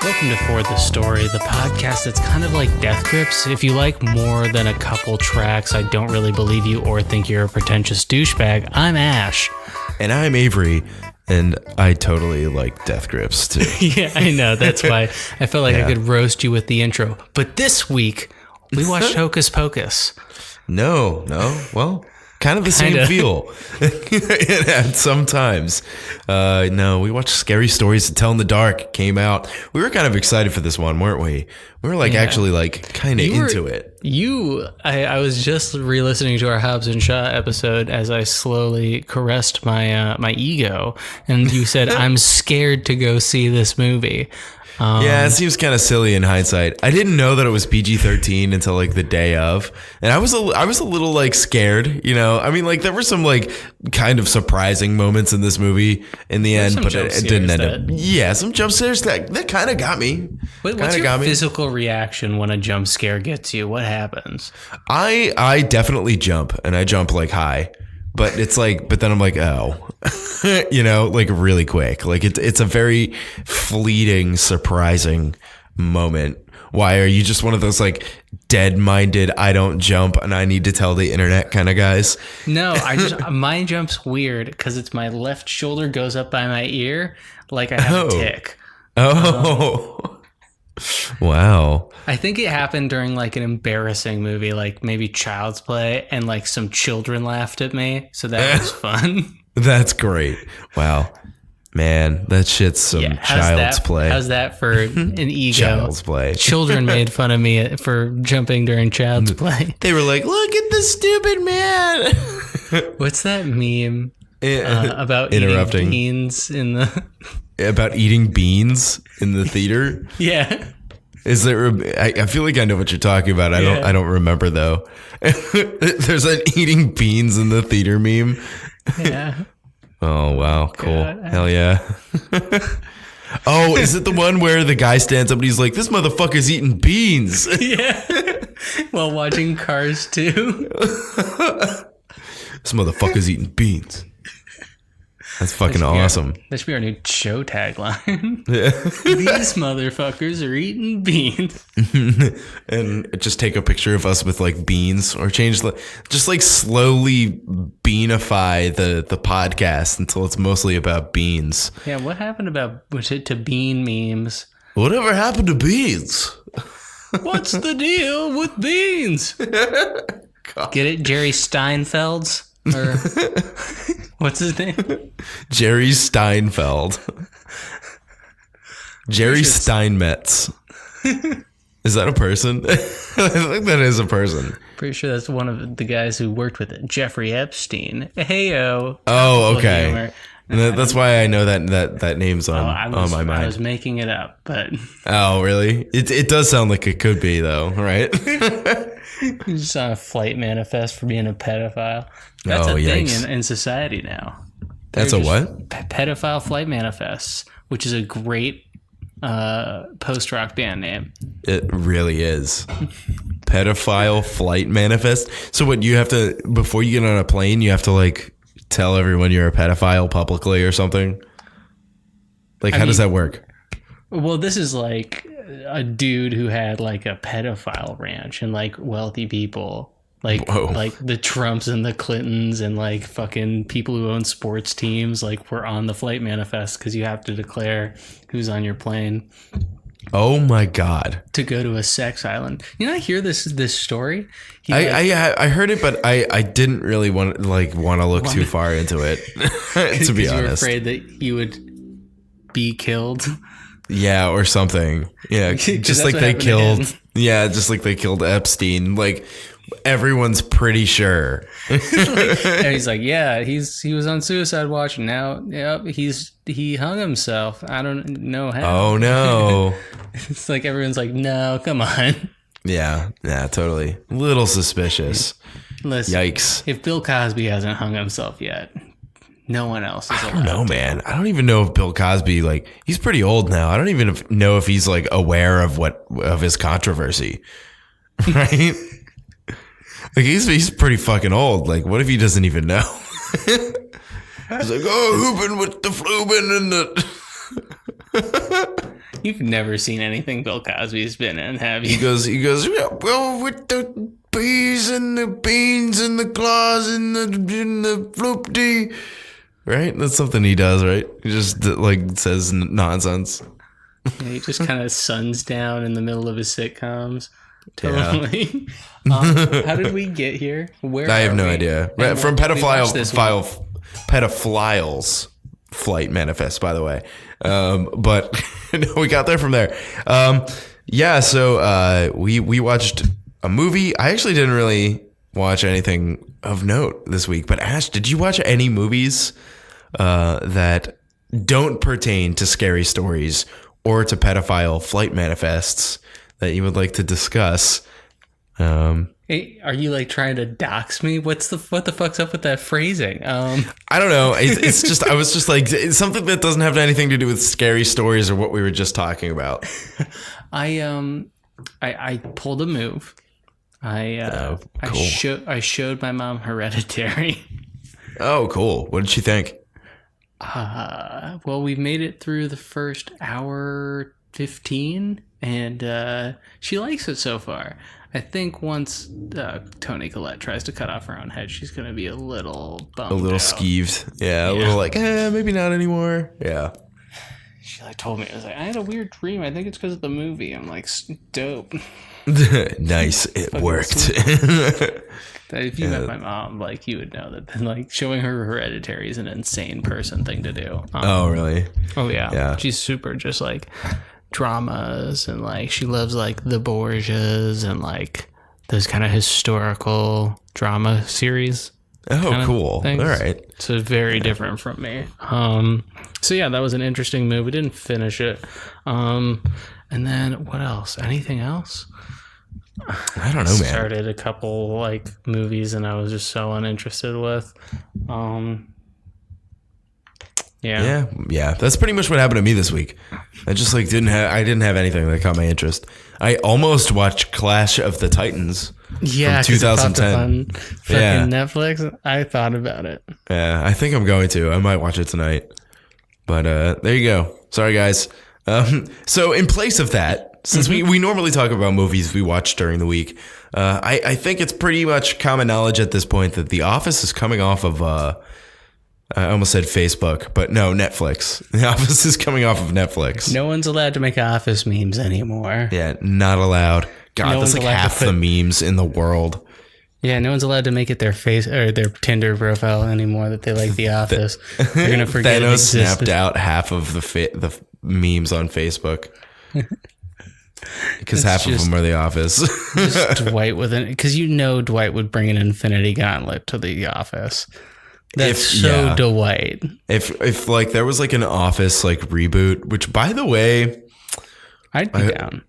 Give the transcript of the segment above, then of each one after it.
Welcome to For the Story, the podcast that's kind of like Death Grips. If you like more than a couple tracks, I don't really believe you or think you're a pretentious douchebag. I'm Ash. And I'm Avery, and I totally like Death Grips too. Yeah, I know. That's why I felt like I could roast you with the intro. But this week, we watched Hocus Pocus. No. Well, kind of the same feel. Sometimes. No, we watched Scary Stories to Tell in the Dark. Came out. We were kind of excited for this one, weren't we? We were actually kind of into it. I was just re-listening to our Hobbs and Shaw episode as I slowly caressed my ego, and you said, I'm scared to go see this movie. Yeah, it seems kind of silly in hindsight. I didn't know that it was PG-13 until the day of, and I was a little scared. You know, I mean, there were some kind of surprising moments in this movie in the end, but it didn't end up. Yeah, some jump scares that kind of got me. What's your physical reaction when a jump scare gets you? What happens? I definitely jump, and I jump high. But it's but then I'm oh, really quick. It's a very fleeting, surprising moment. Why are you just one of those dead-minded, I don't jump and I need to tell the internet kind of guys? No, my jump's weird because it's my left shoulder goes up by my ear like I have a tick. Wow. I think it happened during an embarrassing movie, maybe Child's Play, and some children laughed at me. So that was fun. That's great. Wow. Man, that shit's some Child's Play. How's that for an ego? Child's Play. Children made fun of me for jumping during Child's Play. They were like, look at this stupid man. What's that meme about interrupting eating beans in the... About eating beans in the theater? Yeah. Is there? I feel like I know what you're talking about. I don't remember though. There's an eating beans in the theater meme. Yeah. Oh wow, cool. God. Hell yeah. Oh, is it the one where the guy stands up and he's like, "This motherfucker's eating beans"? Yeah. While watching Cars 2. This motherfucker's eating beans. That's fucking awesome. That should be our new show tagline. Yeah. These motherfuckers are eating beans. And just take a picture of us with beans, or change just slowly beanify the podcast until it's mostly about beans. Yeah, what happened to bean memes? Whatever happened to beans? What's the deal with beans? Get it? Jerry Steinfeld's? Or what's his name? Jerry Steinfeld. Jerry Steinmetz. Is that a person? I think that is a person. Pretty sure that's one of the guys who worked with it. Jeffrey Epstein. Heyo. Oh, okay. That's why I know that name's on my mind. I was making it up, but... Oh, really? It does sound like it could be, though, right? You just saw a flight manifest for being a pedophile. That's a thing in society now. That's a what? Pedophile flight manifests, which is a great post-rock band name. It really is. Pedophile flight manifest. So what, you have to, before you get on a plane, you have to tell everyone you're a pedophile publicly or something? How does that work? Well, this is a dude who had a pedophile ranch and wealthy people the Trumps and the Clintons and fucking people who own sports teams were on the flight manifest because you have to declare who's on your plane. Oh my God. To go to a sex island. I hear this story. I heard it, but I didn't really want to look too far into it. To be honest, you were afraid that you would be killed. Yeah, or something. Yeah, just they killed. Yeah, just they killed Epstein. Everyone's pretty sure. And he's yeah, he was on suicide watch, and now, yep, he hung himself. I don't know how. Oh no! It's everyone's no, come on. Yeah, totally. A little suspicious. Listen, yikes! If Bill Cosby hasn't hung himself yet, no one else is allowed. I don't know, man. I don't even know if Bill Cosby, he's pretty old now. I don't even know if he's aware of his controversy, right? He's pretty fucking old. What if he doesn't even know? He's hooping with the Flubin and the You've never seen anything Bill Cosby's been in, have you? He goes, well, with the peas and the beans and the claws and the floop-dee. Right? That's something he does, right? He just like says nonsense. Yeah, he just kind of suns down in the middle of his sitcoms. Yeah. Totally. How did we get here? Where I have no we? idea. And From Pedophile's Flight Manifest, by the way. But no, we got there from there. Yeah, so we watched a movie. I actually didn't really watch anything of note this week. But Ash, did you watch any movies that don't pertain to scary stories or to pedophile flight manifests that you would like to discuss? Hey, are you like trying to dox me? What the fuck's up with that phrasing? I don't know. It's just I was just like, it's something that doesn't have anything to do with scary stories or what we were just talking about. I pulled a move. Cool. I showed my mom Hereditary. Oh, cool. What did she think? Well, we've made it through the first hour 15, and she likes it so far. I think once Toni Collette tries to cut off her own head, she's going to be a little bummed. A little out. Skeeved. Yeah, a little like, maybe not anymore. Yeah. She like told me, I was like, I had a weird dream. I think it's because of the movie. I'm like, dope. Nice. It worked. If you met my mom, like, you would know that like showing her Hereditary is an insane person thing to do. Oh, really? Oh, yeah. She's super just like dramas, and like she loves like the Borgias and like those kind of historical drama series. Oh, cool. All right. So very different from me. So yeah, that was an interesting move. We didn't finish it. And then what else? Anything else? I don't know, man. Started a couple like movies and I was just so uninterested with. Yeah. That's pretty much what happened to me this week. I just like didn't have anything that caught my interest. I almost watched Clash of the Titans. Yeah, from 2010. Netflix. I thought about it. Yeah, I think I'm going to. I might watch it tonight. But there you go. Sorry, guys. So in place of that, since we normally talk about movies we watch during the week, I think it's pretty much common knowledge at this point that The Office is coming off of I almost said Facebook, but no, Netflix. The Office is coming off of Netflix. No one's allowed to make Office memes anymore. Yeah, not allowed. God, that's like half the memes in the world. Yeah, no one's allowed to make it their face or their Tinder profile anymore that they like The Office. They're gonna forget. Thanos snapped out half of the memes on Facebook because half of them are The Office. Just Dwight with it, because Dwight would bring an Infinity Gauntlet to The Office. That's Dwight. If like there was like an Office like reboot, which by the way, I'd be down.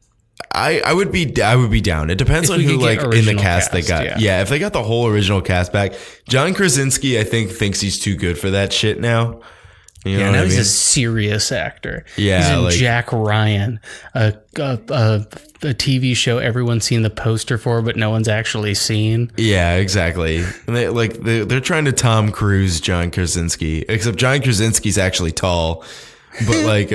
I would be down. It depends on who like in the cast they got. Yeah, if they got the whole original cast back. John Krasinski, I think, thinks he's too good for that shit now. You know now he's a serious actor. Yeah, he's in like Jack Ryan, a TV show everyone's seen the poster for, but no one's actually seen. Yeah, exactly. And they're trying to Tom Cruise John Krasinski, except John Krasinski's actually tall. But like,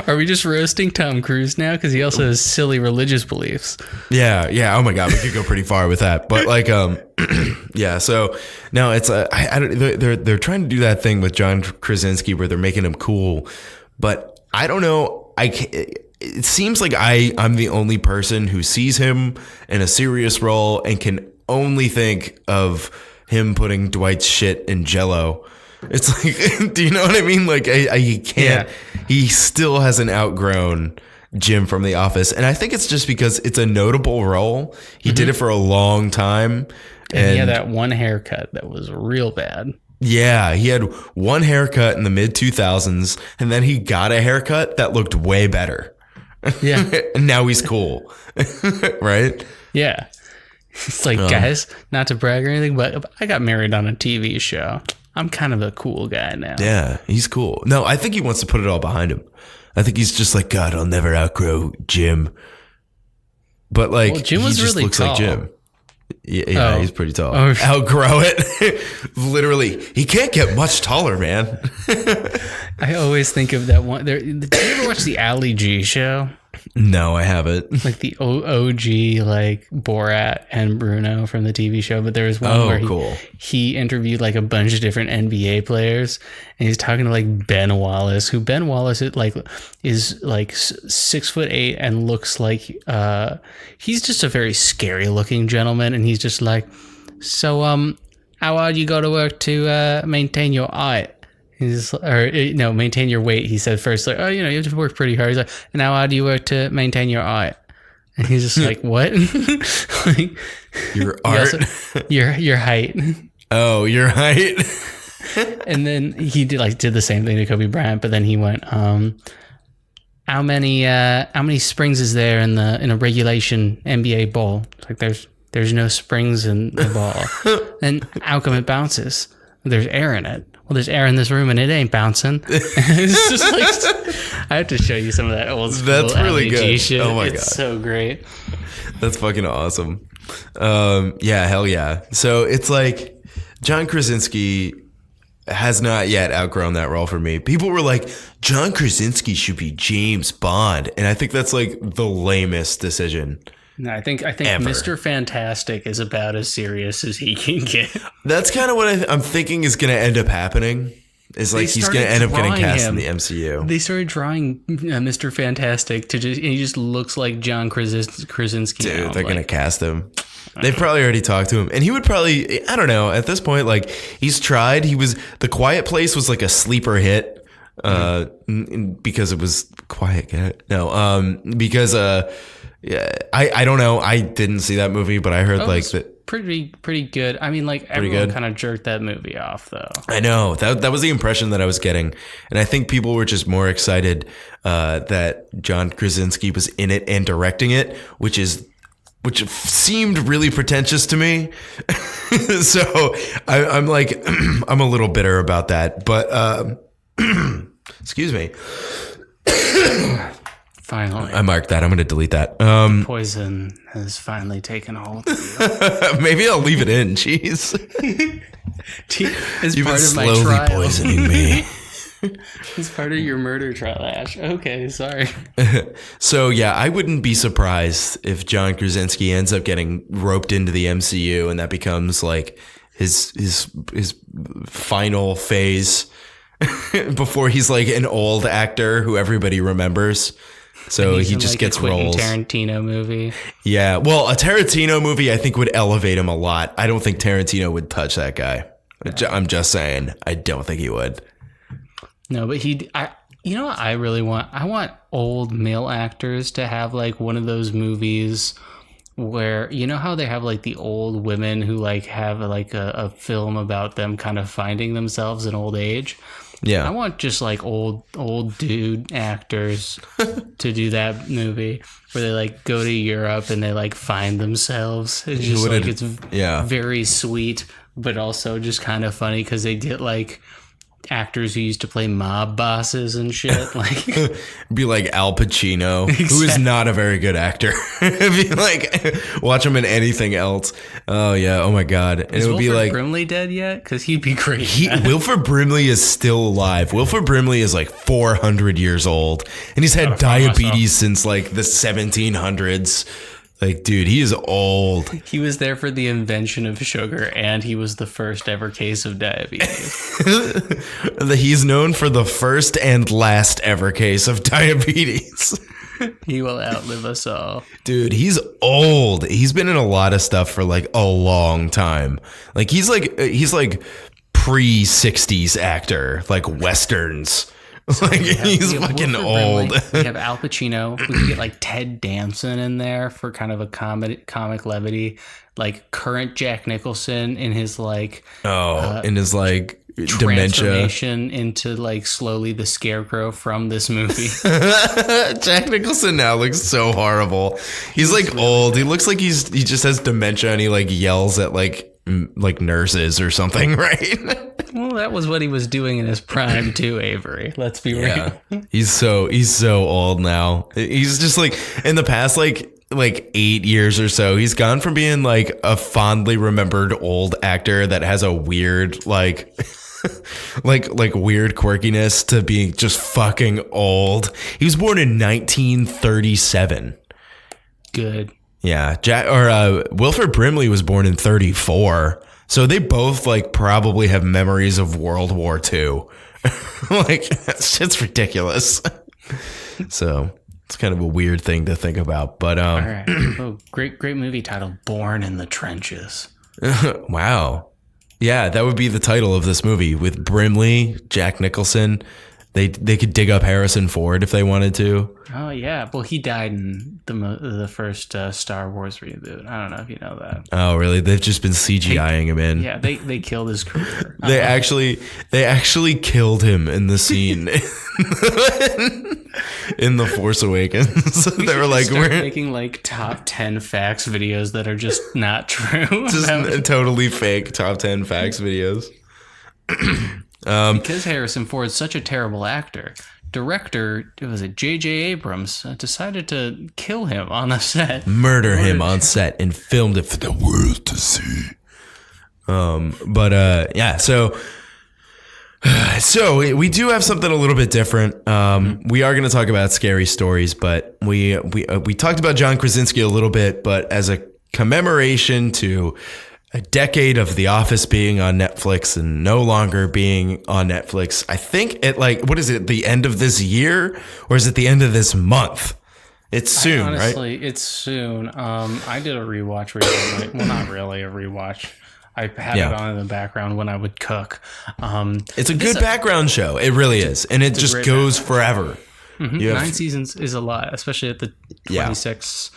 are we just roasting Tom Cruise now? Because he also has silly religious beliefs. Yeah. Oh my God, we could go pretty far with that. But like, yeah. So no, it's they're trying to do that thing with John Krasinski where they're making him cool, but I don't know. It seems like I'm the only person who sees him in a serious role and can only think of him putting Dwight's shit in Jell-O. It's like, do you know what I mean? Like, he can't. Yeah. He still hasn't outgrown Jim from The Office, and I think it's just because it's a notable role. He did it for a long time, and he had that one haircut that was real bad. Yeah, he had one haircut in the mid 2000s, and then he got a haircut that looked way better. Yeah, and now he's cool, right? Yeah. It's like, guys, not to brag or anything, but I got married on a TV show. I'm kind of a cool guy now. Yeah, he's cool. No, I think he wants to put it all behind him. I think he's just like, God, I'll never outgrow Jim. But like, Jim was he just really looks tall. like Jim. Yeah, he's pretty tall. Oh. Outgrow it. Literally, he can't get much taller, man. I always think of that one. Did you ever watch the Ali G show? No, I haven't. Like the OG, like Borat and Bruno from the TV show. But there was one where he interviewed like a bunch of different NBA players, and he's talking to like Ben Wallace, who Ben Wallace is like 6'8" and looks like he's just a very scary looking gentleman, and he's just like, so how hard you go to work to maintain your height? Maintain your weight. He said first, like, you have to work pretty hard. He's like, and how hard do you work to maintain your art? And he's just like, what? Like, your art? Your height. Oh, your height. And then he did the same thing to Kobe Bryant, but then he went, how many springs is there in a regulation NBA ball? It's like there's no springs in the ball. And how come it bounces? There's air in it. Well, there's air in this room and it ain't bouncing. It's just like, I have to show you some of that old school. That's really good. Shit. Oh my God. It's so great. That's fucking awesome. Yeah, hell yeah. So it's like John Krasinski has not yet outgrown that role for me. People were like, John Krasinski should be James Bond. And I think that's like the lamest decision. No, I think ever. Mr. Fantastic is about as serious as he can get. That's kind of what I'm thinking is going to end up happening. Is like he's going to end up getting cast in the MCU. They started drawing Mr. Fantastic and he just looks like John Krasinski. Dude, now. They're going to cast him. They've probably already talked to him, and he would probably, I don't know, at this point, like he's tried. The Quiet Place was like a sleeper hit because it was quiet. Because yeah, I don't know. I didn't see that movie, but I heard like that pretty good. I mean, like everyone kind of jerked that movie off, though. I know that was the impression that I was getting, and I think people were just more excited that John Krasinski was in it and directing it, which seemed really pretentious to me. So I'm like, I'm a little bitter about that, but excuse me. Finally. I marked that. I'm going to delete that. Poison has finally taken hold of you. Maybe I'll leave it in. Jeez. As You've part been of my slowly trial. poisoning me. It's part of your murder trial, Ash. Okay, sorry. So, yeah, I wouldn't be surprised if John Krasinski ends up getting roped into the MCU and that becomes like his final phase before he's like an old actor who everybody remembers. So he just like gets roles. Tarantino movie. Yeah. Well, a Tarantino movie I think would elevate him a lot. I don't think Tarantino would touch that guy. Yeah. I'm just saying. I don't think he would. No, but you know what I really want? I want old male actors to have like one of those movies where, you know how they have like the old women who like have like a film about them kind of finding themselves in old age. Yeah. I want just like old dude actors to do that movie where they like go to Europe and they like find themselves. It's just like it's very sweet, but also just kind of funny because they get like actors who used to play mob bosses and shit. Like be like Al Pacino, who is not a very good actor. Be like watch him in anything else. Oh yeah, oh my god. And is it would Wilford be like Brimley dead yet? Because he'd be great. Wilford Brimley is still alive. Wilford Brimley is like 400 years old, and he's had diabetes since like the 1700s. Like, dude, he is old. He was there for the invention of sugar, and he was the first ever case of diabetes. He's known for the first and last ever case of diabetes. He will outlive us all. Dude, he's old. He's been in a lot of stuff for like a long time. Like he's like pre-60s actor, like Westerns. So like he's fucking old. We have Al Pacino. We can get like Ted Danson in there for kind of a comic levity. Like current Jack Nicholson in his like in his like transformation into like slowly the Scarecrow from this movie. Jack Nicholson now looks so horrible. He's like old. He looks like he just has dementia and he like yells at like nurses or something, right? Well, that was what he was doing in his prime too, Avery. Let's be real. He's so old now. He's just like in the past like like 8 years or so, he's gone from being like a fondly remembered old actor that has a weird like like weird quirkiness to being just fucking old. He was born in 1937. Good. Yeah, Wilford Brimley was born in 34. So they both like probably have memories of World War II. Like it's ridiculous. So it's kind of a weird thing to think about, but all right. Oh, great movie title, Born in the Trenches. Wow. Yeah, that would be the title of this movie with Brimley, Jack Nicholson. They could dig up Harrison Ford if they wanted to. Oh yeah, well he died in the first Star Wars reboot. I don't know if you know that. Oh really? They've just been CGIing him in. Yeah, they killed his career. They actually killed him in the scene in The Force Awakens. They were like, we're making like top 10 facts videos that are just not true. Just totally fake top 10 facts videos. Because Harrison Ford's such a terrible actor, director, was it J.J. Abrams, decided to kill him on the set. Murder him on set and filmed it for the world to see. Yeah, so we do have something a little bit different. We are going to talk about scary stories, but we talked about John Krasinski a little bit, but as a commemoration to a decade of The Office being on Netflix and no longer being on Netflix, I think what is it, the end of this year or is it the end of this month? It's soon, honestly, right? It's soon. I did a rewatch recently. Well, not really a rewatch. I had it on in the background when I would cook. It's a good background show. It really is. And it just goes forever. Mm-hmm. 9 seasons is a lot, especially at the 26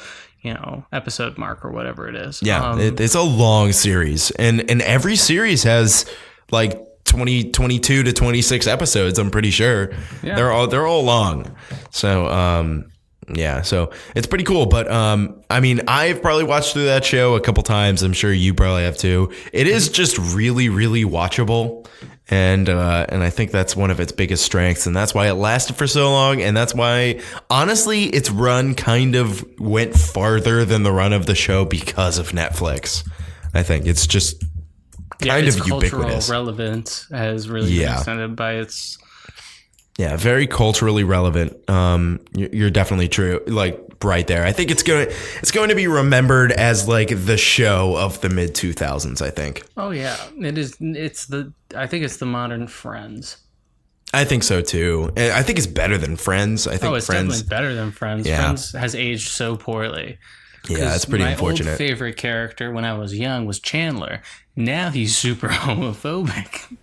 episode mark or whatever it is. Yeah, it's a long series. And every series has like 22 to 26 episodes, I'm pretty sure. Yeah. They're all long. So, yeah, so it's pretty cool. But I mean, I've probably watched through that show a couple times. I'm sure you probably have too. It is just really, really watchable. And I think that's one of its biggest strengths. And that's why it lasted for so long. And that's why, honestly, its run kind of went farther than the run of the show because of Netflix. I think it's just kind of ubiquitous. Cultural relevance has really been extended by its... Yeah, very culturally relevant. You're definitely true, like right there. I think it's going to be remembered as like the show of the mid 2000s. I think. Oh yeah, it is. I think it's the modern Friends. I think so too. And I think it's better than Friends. I think it's definitely better than Friends. Yeah. Friends has aged so poorly. Yeah, that's pretty unfortunate. My old favorite character when I was young was Chandler. Now he's super homophobic.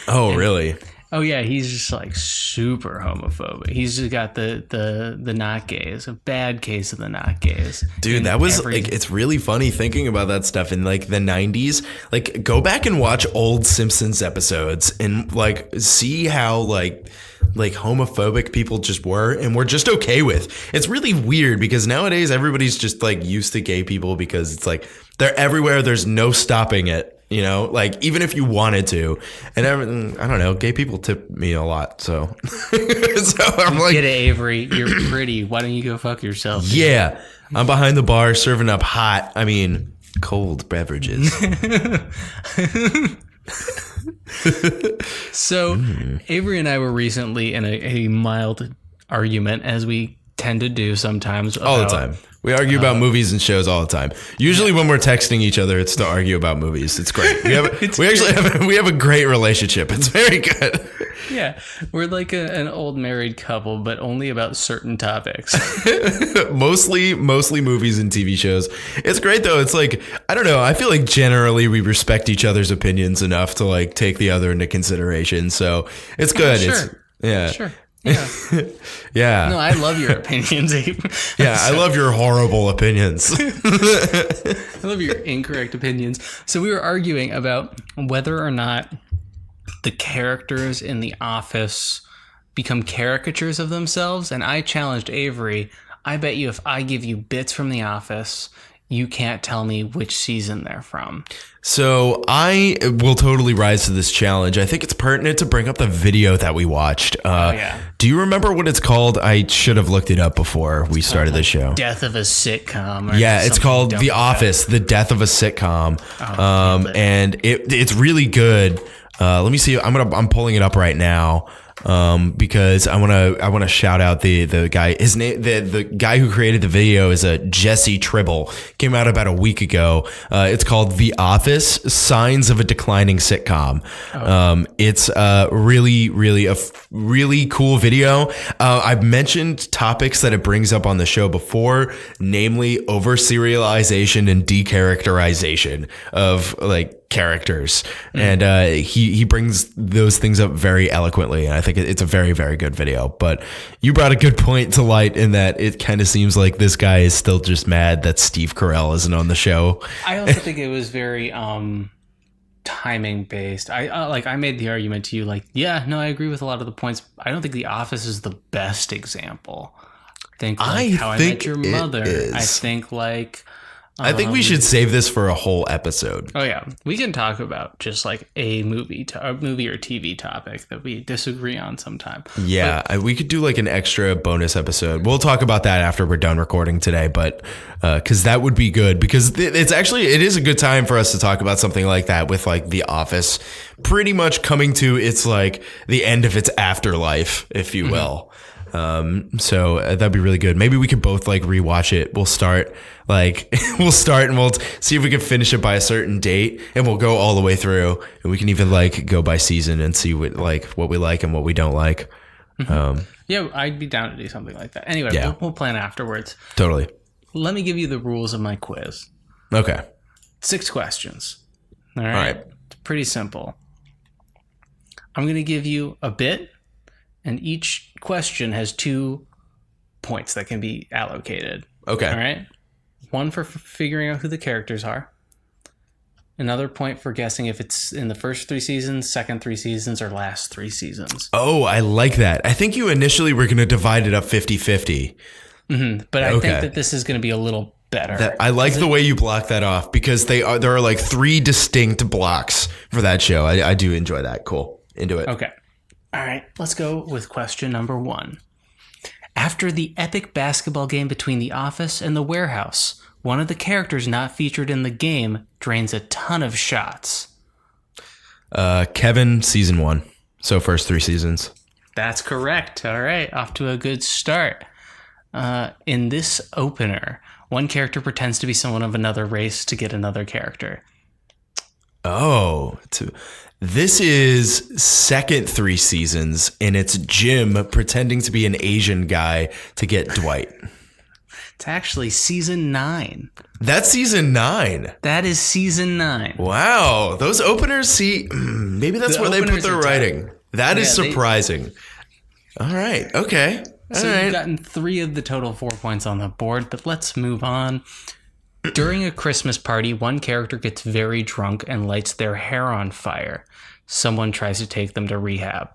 Oh, really? Oh yeah, he's just like super homophobic. He's just got the not gays, a bad case of the not gays. Dude, that was like, it's really funny thinking about that stuff in like the 90s. Like go back and watch old Simpsons episodes and like see how like homophobic people just were and we're just okay with. It's really weird because nowadays everybody's just like used to gay people because it's like they're everywhere. There's no stopping it. You know, like even if you wanted to, and I don't know, gay people tip me a lot, so I'm like, get it, Avery. You're pretty. Why don't you go fuck yourself? Yeah, I'm behind the bar serving up cold beverages. So, Avery and I were recently in a mild argument, as we tend to do sometimes. All the time. We argue about movies and shows all the time. Usually when we're texting each other, it's to argue about movies. It's great. We have a great relationship. It's very good. Yeah. We're like an old married couple, but only about certain topics. mostly movies and TV shows. It's great though. It's like, I don't know. I feel like generally we respect each other's opinions enough to like take the other into consideration. So it's good. Sure. Sure. Yeah. Yeah. No, I love your opinions, Abe. Yeah, I love your horrible opinions. I love your incorrect opinions. So we were arguing about whether or not the characters in The Office become caricatures of themselves. And I challenged Avery. I bet you if I give you bits from The Office you can't tell me which season they're from. So I will totally rise to this challenge. I think it's pertinent to bring up the video that we watched. Do you remember what it's called? I should have looked it up before we started the show. Death of a Sitcom. Yeah, it's called The Office, The Death of a Sitcom. And it's really good. Let me see. I'm pulling it up right now. Because I want to shout out the guy. His name, the guy who created the video is Jesse Tribble. Came out about a week ago. It's called The Office: Signs of a Declining Sitcom. It's really cool video. I've mentioned topics that it brings up on the show before, namely over serialization and decharacterization of like characters, and he brings those things up very eloquently, and I think it's a very, very good video. But you brought a good point to light in that it kind of seems like this guy is still just mad that Steve Carell isn't on the show. I also think it was very timing based. I made the argument to you like, yeah, no, I agree with a lot of the points. I don't think The Office is the best example. I think I Met Your Mother. I think like I think we should save this for a whole episode. Oh yeah, we can talk about just like a movie or TV topic that we disagree on sometime. Yeah, we could do like an extra bonus episode. We'll talk about that after we're done recording today, but because that would be good, because it is a good time for us to talk about something like that with like The Office pretty much coming to its like the end of its afterlife, if you will. So that'd be really good. Maybe we could both like rewatch it. We'll start and we'll see if we can finish it by a certain date, and we'll go all the way through, and we can even like go by season and see what we like and what we don't like. Yeah, I'd be down to do something like that. Anyway, yeah. We'll plan afterwards. Totally. Let me give you the rules of my quiz. Okay. 6 questions. All right. It's pretty simple. I'm going to give you a bit, and each question has 2 points that can be allocated. Okay. All right. 1 for figuring out who the characters are. Another point for guessing if it's in the first 3 seasons, second 3 seasons, or last 3 seasons. Oh, I like that. I think you initially were going to divide it up 50-50. Mm-hmm. But I think that this is going to be a little better. I like the way you block that off, because there are like 3 distinct blocks for that show. I do enjoy that. Cool. Into it. Okay. All right. Let's go with question number 1. After the epic basketball game between The Office and The Warehouse, one of the characters not featured in the game drains a ton of shots. Kevin, season 1. So first 3 seasons. That's correct. All right. Off to a good start. In this opener, one character pretends to be someone of another race to get another character. Oh, this is second 3 seasons, and it's Jim pretending to be an Asian guy to get Dwight. It's actually season 9. That's season 9. That is season 9. Wow. Those openers, see, maybe that's where they put their writing. That is surprising. All right. Okay. You've gotten 3 of the total 4 points on the board, but let's move on. During a Christmas party, one character gets very drunk and lights their hair on fire. Someone tries to take them to rehab.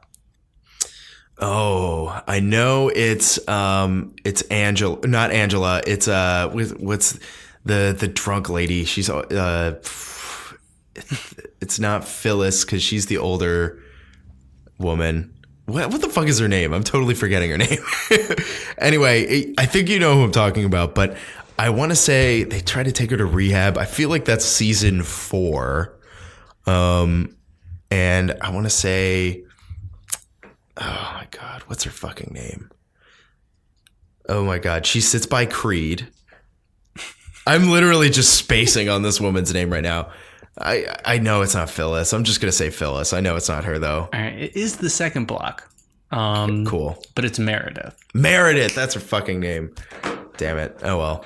Oh, I know it's Angela, not Angela. It's what's the drunk lady? She's it's not Phyllis, because she's the older woman. What the fuck is her name? I'm totally forgetting her name. Anyway, I think you know who I'm talking about, but I want to say they try to take her to rehab. I feel like that's season 4. And I want to say, oh my God, what's her fucking name? Oh my God, she sits by Creed. I'm literally just spacing on this woman's name right now. I know it's not Phyllis. I'm just going to say Phyllis. I know it's not her, though. All right. It is the second block. Cool. But it's Meredith. Meredith. That's her fucking name. Damn it. Oh, well.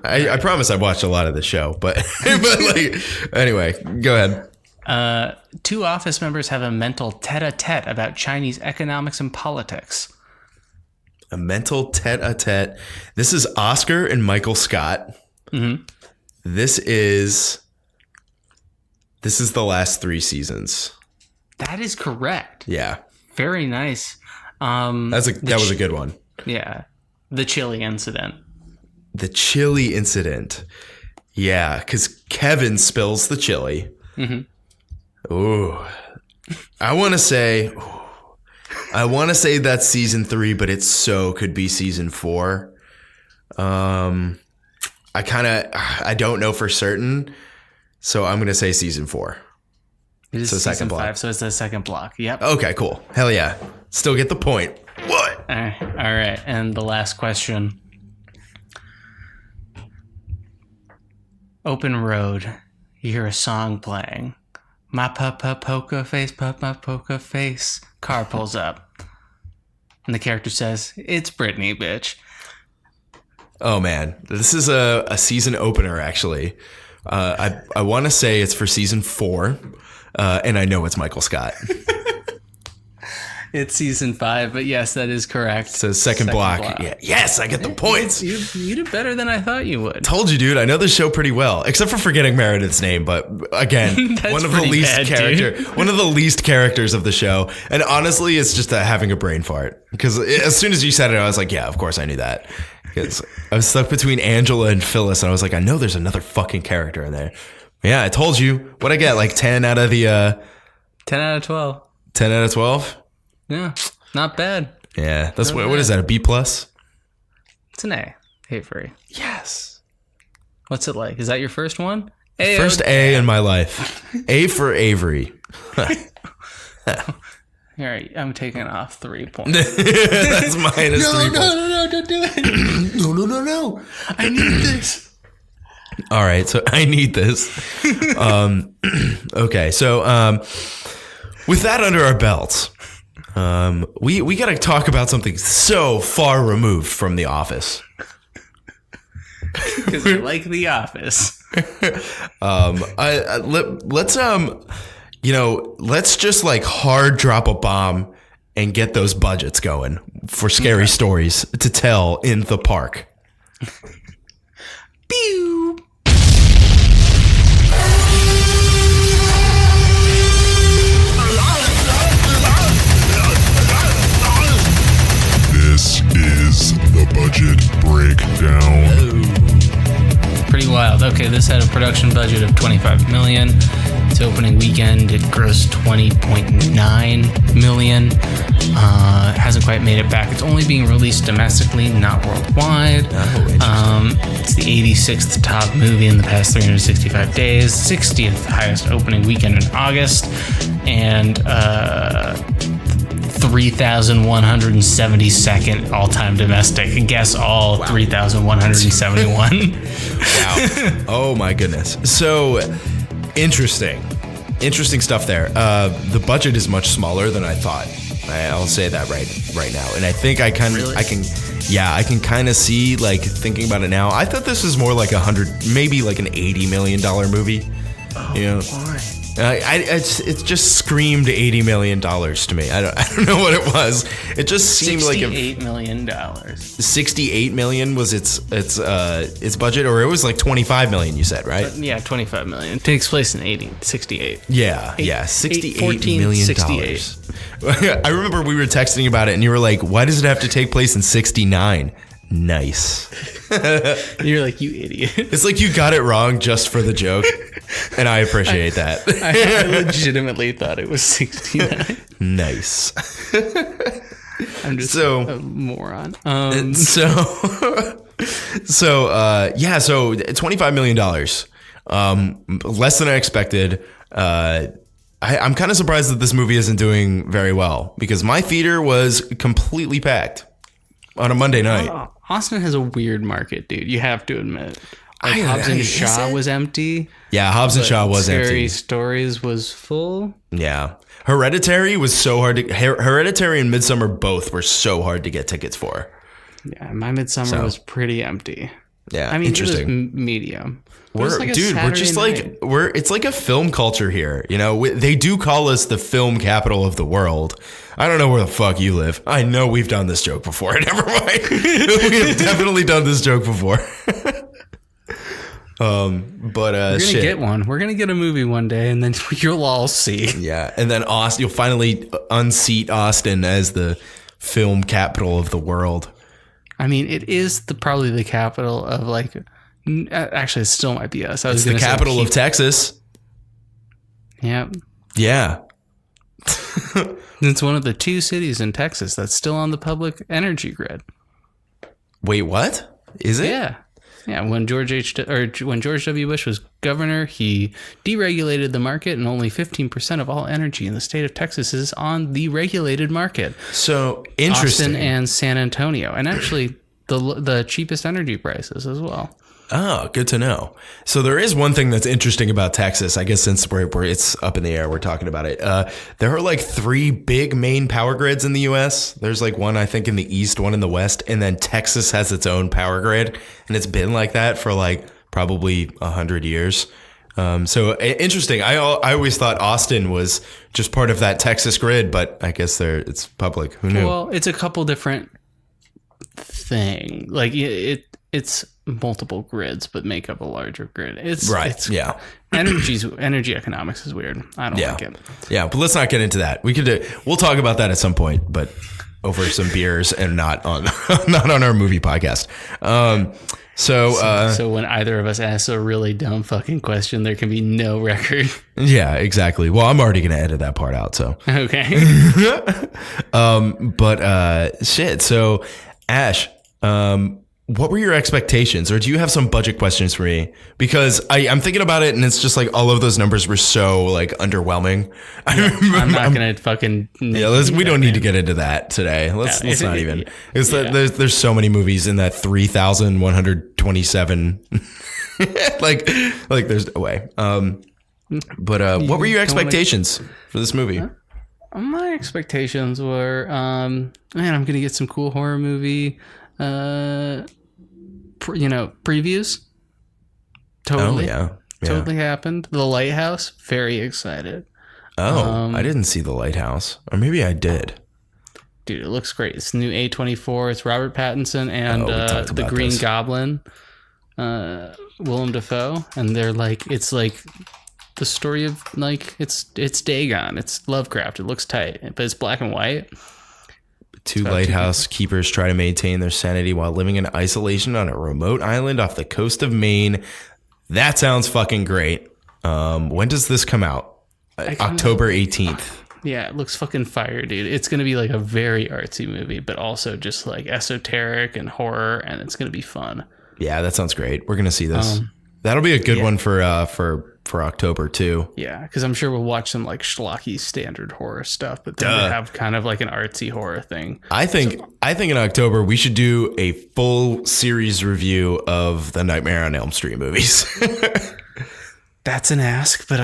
I promise I've watched a lot of the show, but like, anyway, go ahead. 2 Office members have a mental tete-a-tete about Chinese economics and politics. A mental tete-a-tete. This is Oscar and Michael Scott. Mm-hmm. This is the last 3 seasons. That is correct. Yeah. Very nice. That was a good one. Yeah. The chili incident. The chili incident. Yeah, because Kevin spills the chili. Mm-hmm. Ooh. I want to say that's season 3, but it so could be season 4. I don't know for certain, so I'm going to say season 4. It is season 5, so it's the second block. Yep. Okay, cool. Hell yeah. Still get the point. What? All right. And the last question. Open road. You hear a song playing. My poker face. Car pulls up. And the character says, "It's Britney, bitch." Oh, man. This is a season opener, actually. I want to say it's for season 4. And I know it's Michael Scott. It's season 5, but yes, that is correct. So second block. Yeah. Yes, I get the points. You did better than I thought you would. Told you, dude. I know this show pretty well, except for forgetting Meredith's name. But again, one of the least characters of the show. And honestly, it's just having a brain fart. Because as soon as you said it, I was like, yeah, of course I knew that. Because I was stuck between Angela and Phyllis, and I was like, I know there's another fucking character in there. Yeah, I told you. What'd I get? Like 10 out of the 10 out of 12. 10 out of 12? Yeah, not bad. Yeah, that's what is that? A B plus? It's an A. Avery. Yes. What's it like? Is that your first one? First A in my life. A for Avery. All right, I'm taking off 3 points. That's minus 3 points. No, don't do it. No. I need this. All right, so I need this. Okay, so with that under our belts, we got to talk about something so far removed from The Office. Because I like The Office. Let's just like hard drop a bomb and get those budgets going for scary stories to tell in the park. Pew. This is the budget breakdown. Pretty wild. Okay, this had a production budget of $25 million. Its opening weekend, it grossed $20.9 million. Hasn't quite made it back. It's only being released domestically, not worldwide. It's the 86th top movie in the past 365 days, 60th highest opening weekend in August, and 3,172nd all-time domestic. Guess all. Wow. 3,171. Wow. Oh my goodness. So interesting stuff there. The budget is much smaller than I thought. I'll say that right now. And I think I can kind of see, like, thinking about it now. I thought this was more like maybe like an $80 million movie. Oh, you know? Why? It just screamed $80 million to me. I don't know what it was. It just seemed like $68 million. $68 million was its budget, or it was like $25 million. You said, right? Yeah, $25 million. It takes place in 68. Yeah, $68 million. I remember we were texting about it, and you were like, "Why does it have to take place in '69?" Nice. You're like, you idiot. It's like you got it wrong just for the joke, and I appreciate that. I legitimately thought it was 69. Nice. I'm just a moron. So $25 million. Less than I expected. I'm kind of surprised that this movie isn't doing very well, because my theater was completely packed on a Monday night. Austin has a weird market, dude. You have to admit. Like Hobbs and Shaw was empty. Yeah, Hobbs and Shaw was empty. Scary Stories was full. Yeah. Hereditary was so hard to... Hereditary and Midsommar both were so hard to get tickets for. Yeah, my Midsommar was pretty empty. Yeah, I mean, interesting. It was medium. It's like a film culture here. You know, they do call us the film capital of the world. I don't know where the fuck you live. I know we've done this joke before. Never mind. We have definitely done this joke before. We're gonna get one. We're gonna get a movie one day, and then you'll all see. Yeah, and then you'll finally unseat Austin as the film capital of the world. I mean, it is probably the capital of like. Actually, it still might be us. It's the capital of Texas. Yeah. Yeah. It's one of the 2 cities in Texas that's still on the public energy grid. Wait, what? Is it? Yeah. Yeah, when George W. Bush was governor, he deregulated the market, and only 15% of all energy in the state of Texas is on the regulated market. So interesting. Austin and San Antonio, and actually the cheapest energy prices as well. Oh, good to know. So there is one thing that's interesting about Texas, I guess, since it's up in the air, we're talking about it. There are like 3 big main power grids in the U.S. There's like one, I think, in the East, one in the West, and then Texas has its own power grid, and it's been like that for like probably 100 years. So interesting. I always thought Austin was just part of that Texas grid, but I guess it's public. Who knew? Well, it's a couple different thing. Like it's multiple grids, but make up a larger grid. Yeah. Energy economics is weird. I don't like it. Yeah, but let's not get into that. We'll talk about that at some point, but over some beers and not on our movie podcast. So when either of us asks a really dumb fucking question, there can be no record. Yeah, exactly. Well, I'm already going to edit that part out. So okay. Shit. So Ash, what were your expectations, or do you have some budget questions for me? Because I'm thinking about it, and it's just like all of those numbers were so like underwhelming. I'm not gonna fucking. We don't need to get into that today. Let's not even. It's that there's so many movies in that 3,127. like there's no way. But what were your expectations for this movie? My expectations were, man, I'm gonna get some cool horror movie. Previews. Totally. Oh, yeah. Totally happened. The Lighthouse, very excited. Oh, I didn't see The Lighthouse. Or maybe I did. Dude, it looks great. It's the new A24. It's Robert Pattinson and the Green Goblin, Willem Dafoe. And they're like, it's like the story of like, it's Dagon. It's Lovecraft. It looks tight, but it's black and white. 2 lighthouse keepers try to maintain their sanity while living in isolation on a remote island off the coast of Maine. That sounds fucking great. When does this come out? October 18th. Yeah, it looks fucking fire, dude. It's going to be like a very artsy movie, but also just like esoteric and horror, and it's going to be fun. Yeah, that sounds great. We're going to see this. That'll be a good one for October too. Yeah, because I'm sure we'll watch some like schlocky standard horror stuff, but then we'll have kind of like an artsy horror thing. I think in October we should do a full series review of the Nightmare on Elm Street movies. That's an ask, but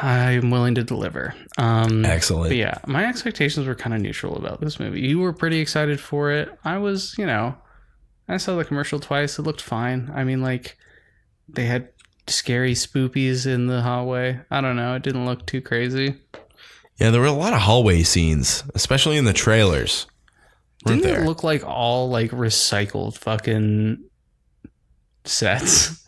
I'm willing to deliver. Excellent. But yeah, my expectations were kind of neutral about this movie. You were pretty excited for it. I was, I saw the commercial twice. It looked fine. I mean, like, they had scary spoopies in the hallway. I don't know. It didn't look too crazy. Yeah, there were a lot of hallway scenes, especially in the trailers. Didn't it look like all like recycled fucking sets?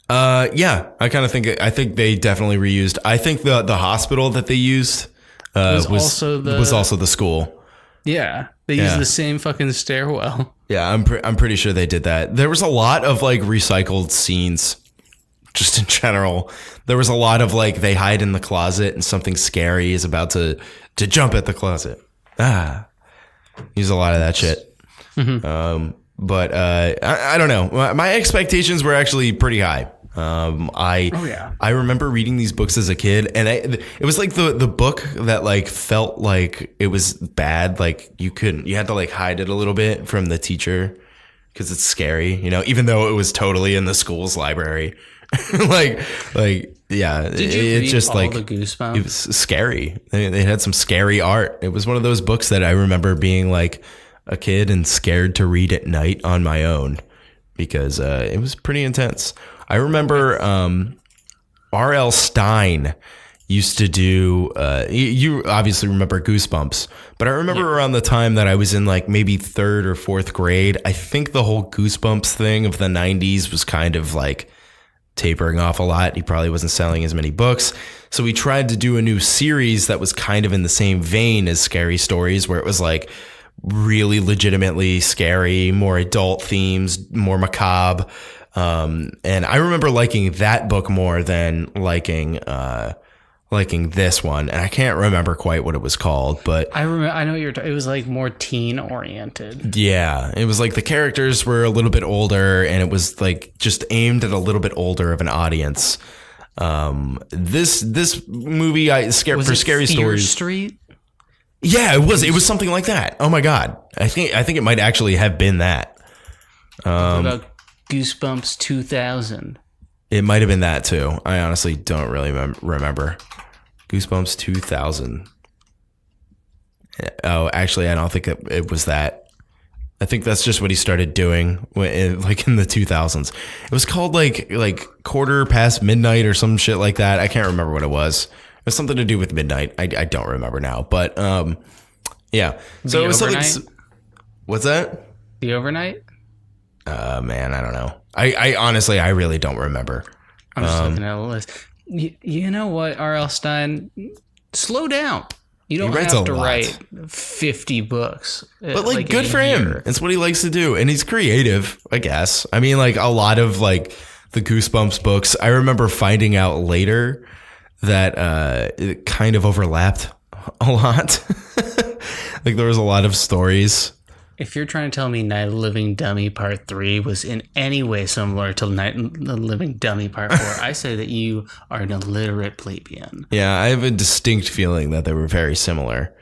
Yeah, I think they definitely reused. I think the hospital that they used was also the school. Yeah, they used the same fucking stairwell. Yeah, I'm pretty sure they did that. There was a lot of like recycled scenes, just in general. There was a lot of like they hide in the closet and something scary is about to jump at the closet. Use a lot of that shit. Mm-hmm. But I don't know. My expectations were actually pretty high. I remember reading these books as a kid, and it was like the book that like felt like it was bad. Like you had to like hide it a little bit from the teacher because it's scary, even though it was totally in the school's library. like yeah, Did you it read just all like the Goosebumps? It was scary. They had some scary art. It was one of those books that I remember being like a kid and scared to read at night on my own because it was pretty intense. I remember R.L. Stine used to do, you obviously remember Goosebumps, but I remember around the time that I was in like maybe 3rd or 4th grade, I think the whole Goosebumps thing of the 90s was kind of like tapering off a lot. He probably wasn't selling as many books. So we tried to do a new series that was kind of in the same vein as Scary Stories, where it was like really legitimately scary, more adult themes, more macabre. And I remember liking that book more than liking this one. And I can't remember quite what it was called, but I know it was like more teen oriented. Yeah, it was like the characters were a little bit older, and it was like just aimed at a little bit older of an audience. This movie, for Scary Fear Stories Street? Yeah, it was something like that. Oh my God, I think it might actually have been that. What about Goosebumps 2000? It might have been that too. I honestly don't really remember. Goosebumps 2000. Oh, actually, I don't think it was that. I think that's just what he started doing in the 2000s. It was called like Quarter Past Midnight or some shit like that. I can't remember what it was. It was something to do with midnight. I don't remember now. But yeah. So it was something. What's that? The Overnight? Man, I don't know. I honestly, I really don't remember. I'm just looking at the list. You know what, R.L. Stine? Slow down. You don't have to write 50 books. But like good for him. It's what he likes to do. And he's creative, I guess. I mean, like a lot of like the Goosebumps books, I remember finding out later that it kind of overlapped a lot. Like there was a lot of stories. If you're trying to tell me Night of the Living Dummy Part 3 was in any way similar to Night of the Living Dummy Part 4, I say that you are an illiterate plebeian. Yeah, I have a distinct feeling that they were very similar.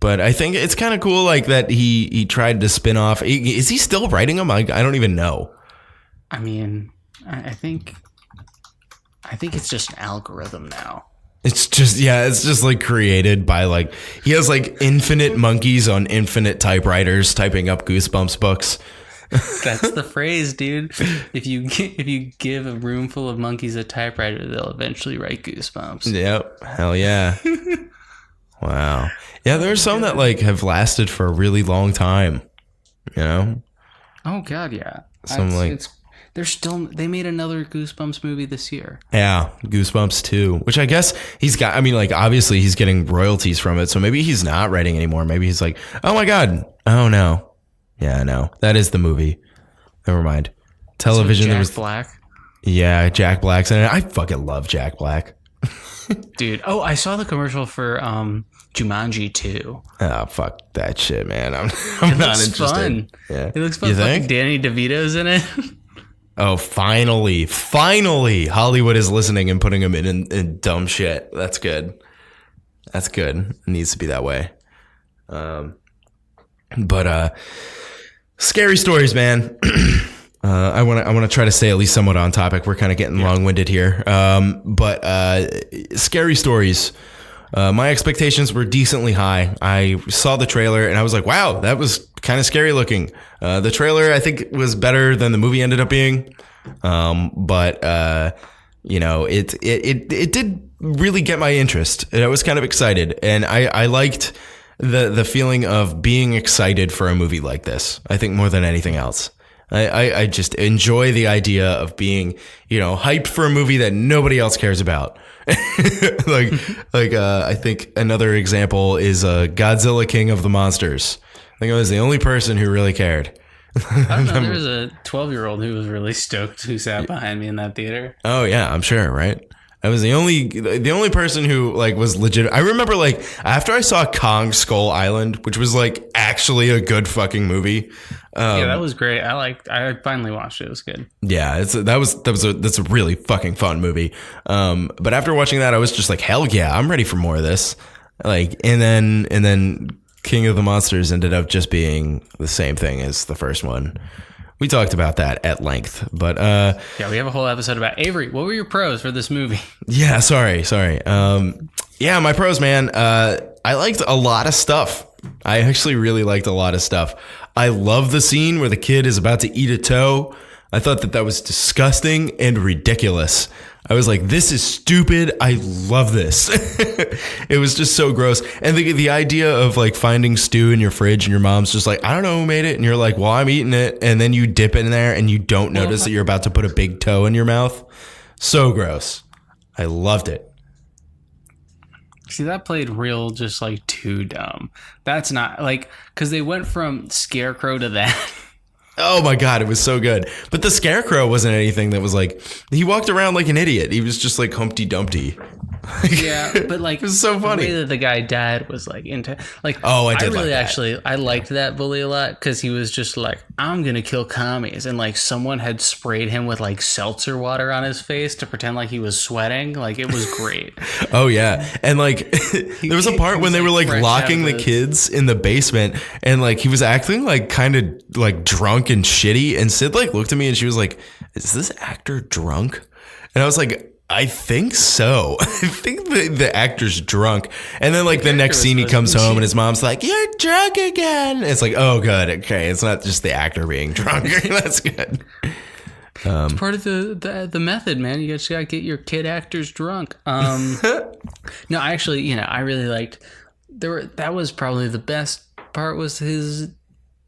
But I think it's kind of cool like that he tried to spin off. Is he still writing them? I don't even know. I mean, I think it's just an algorithm now. It's just like created by like, he has like infinite monkeys on infinite typewriters typing up Goosebumps books. That's the phrase, dude. If you give a room full of monkeys a typewriter, they'll eventually write Goosebumps. Yep. Hell yeah. Wow. Yeah, there's some that like have lasted for a really long time, you know? Oh God, yeah. They made another Goosebumps movie this year. Yeah, Goosebumps 2, which I guess he's got. I mean, like, obviously he's getting royalties from it, so maybe he's not writing anymore. Maybe he's like, oh my God. Oh no. Yeah, no. That is the movie. Never mind. Television. So Jack Black? Yeah, Jack Black's in it. I fucking love Jack Black. Dude. Oh, I saw the commercial for Jumanji 2. Oh, fuck that shit, man. I'm not interested. Fun. Yeah. It looks fun. You think? Danny DeVito's in it. Oh, finally, Hollywood is listening and putting him in dumb shit. That's good. That's good. It needs to be that way. But Scary Stories, man. I want to try to stay at least somewhat on topic. We're kind of getting long-winded here. But Scary Stories. My expectations were decently high. I saw the trailer and I was like, wow, that was kind of scary looking. The trailer, I think, was better than the movie ended up being. But you know, it did really get my interest, and I was kind of excited, and I liked the feeling of being excited for a movie like this. I think more than anything else. I just enjoy the idea of being, you know, hyped for a movie that nobody else cares about. I think another example is Godzilla King of the Monsters. I think I was the only person who really cared. I don't know. There was a 12-year-old who was really stoked who sat behind me in that theater. Oh yeah, I'm sure, right? I was the only person who like was legit. I remember like after I saw Kong Skull Island, which was like actually a good fucking movie. Yeah, that was great. I finally watched it. It was good. Yeah, that's a really fucking fun movie. But after watching that, I was just like, hell yeah, I'm ready for more of this. Like, and then King of the Monsters ended up just being the same thing as the first one. We talked about that at length, but yeah, we have a whole episode about Avery. What were your pros for this movie? Yeah, sorry. Yeah, my pros, man. I liked a lot of stuff. I actually really liked a lot of stuff. I love the scene where the kid is about to eat a toe. I thought that was disgusting and ridiculous. I was like, this is stupid. I love this. It was just so gross. And the idea of like finding stew in your fridge and your mom's just like, I don't know who made it. And you're like, well, I'm eating it. And then you dip in there and you don't notice that you're about to put a big toe in your mouth. So gross. I loved it. See, that played real just like too dumb. That's not like, because they went from Scarecrow to that. Oh my God, it was so good. But the Scarecrow wasn't anything that was like, he walked around like an idiot. He was just like Humpty Dumpty. Yeah, but like it was so funny. The way that the guy died was like into like. Oh, I did really like that. Actually, I liked that bully a lot because he was just like, I'm gonna kill commies, and like someone had sprayed him with like seltzer water on his face to pretend like he was sweating. Like it was great. Oh yeah, and like there was a part when they were like locking the kids in the basement, and like he was acting like kind of like drunk and shitty, and Sid like looked at me and she was like, "Is this actor drunk?" And I was like, I think so. I think the actor's drunk. And then like the next scene he comes home and his mom's like, "You're drunk again." And it's like, oh good, okay. It's not just the actor being drunk. That's good. It's part of the method, man. You just gotta get your kid actors drunk. No, actually, I really liked that was probably the best part was his.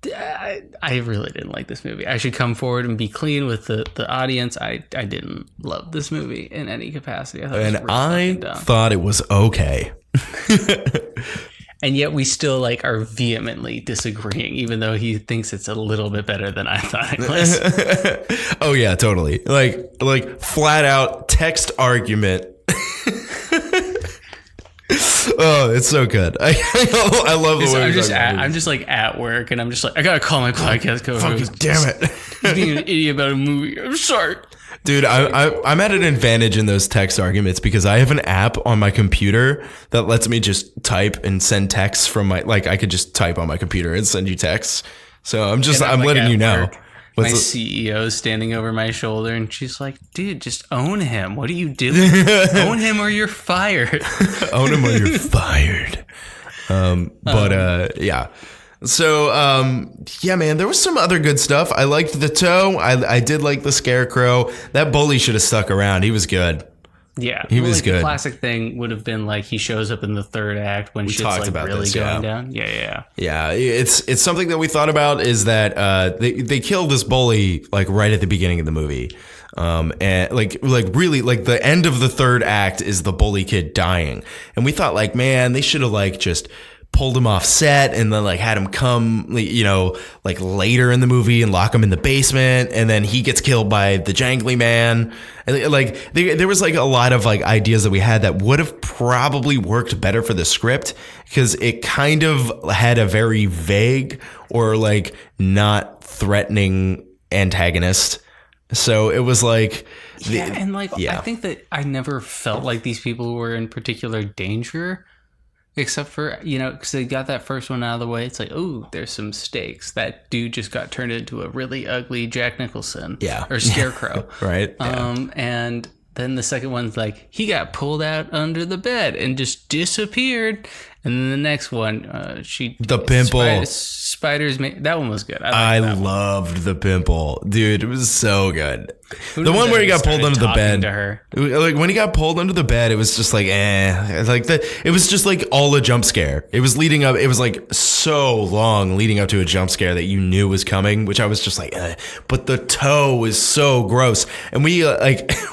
I really didn't like this movie. I should come forward and be clean with the audience. I didn't love this movie in any capacity. I thought it was okay. And yet we still like are vehemently disagreeing, even though he thinks it's a little bit better than I thought it was. Oh yeah, totally. Like flat out text argument. Oh, it's so good. I love the way I'm just like at work and I'm just like, I gotta call my podcast co-host. Fucking damn it. He's being an idiot about a movie. I'm sorry. Dude, I'm at an advantage in those text arguments because I have an app on my computer that lets me just type and send texts from I could just type on my computer and send you texts. So I'm letting you know. My CEO is standing over my shoulder and she's like, dude, just own him. What are you doing? Own him or you're fired. Own him or you're fired. Yeah. So, yeah, man, there was some other good stuff. I liked the toe. I did like the Scarecrow. That bully should have stuck around. He was good. Yeah, he was good. The classic thing would have been like he shows up in the third act when shit's like really going down. Yeah. It's something that we thought about is that they killed this bully like right at the beginning of the movie, and like really like the end of the third act is the bully kid dying, and we thought like, man, they should have like just pulled him off set and then like had him come, like later in the movie and lock him in the basement, and then he gets killed by the jangly man. And like there was like a lot of like ideas that we had that would have probably worked better for the script because it kind of had a very vague or like not threatening antagonist. So it was like, I think that I never felt like these people were in particular danger. Except for, because they got that first one out of the way. It's like, oh, there's some stakes. That dude just got turned into a really ugly Jack Nicholson. Yeah. Or Scarecrow. Right. And then the second one's like, he got pulled out under the bed and just disappeared. And then the next one, the pimple. Spiders. That one was good. I loved the pimple. Dude, it was so good. The one where he got pulled under the bed. Like when he got pulled under the bed, it was just like, it was just like all a jump scare. It was leading up. It was like so long leading up to a jump scare that you knew was coming, which I was just like, but the toe was so gross. And we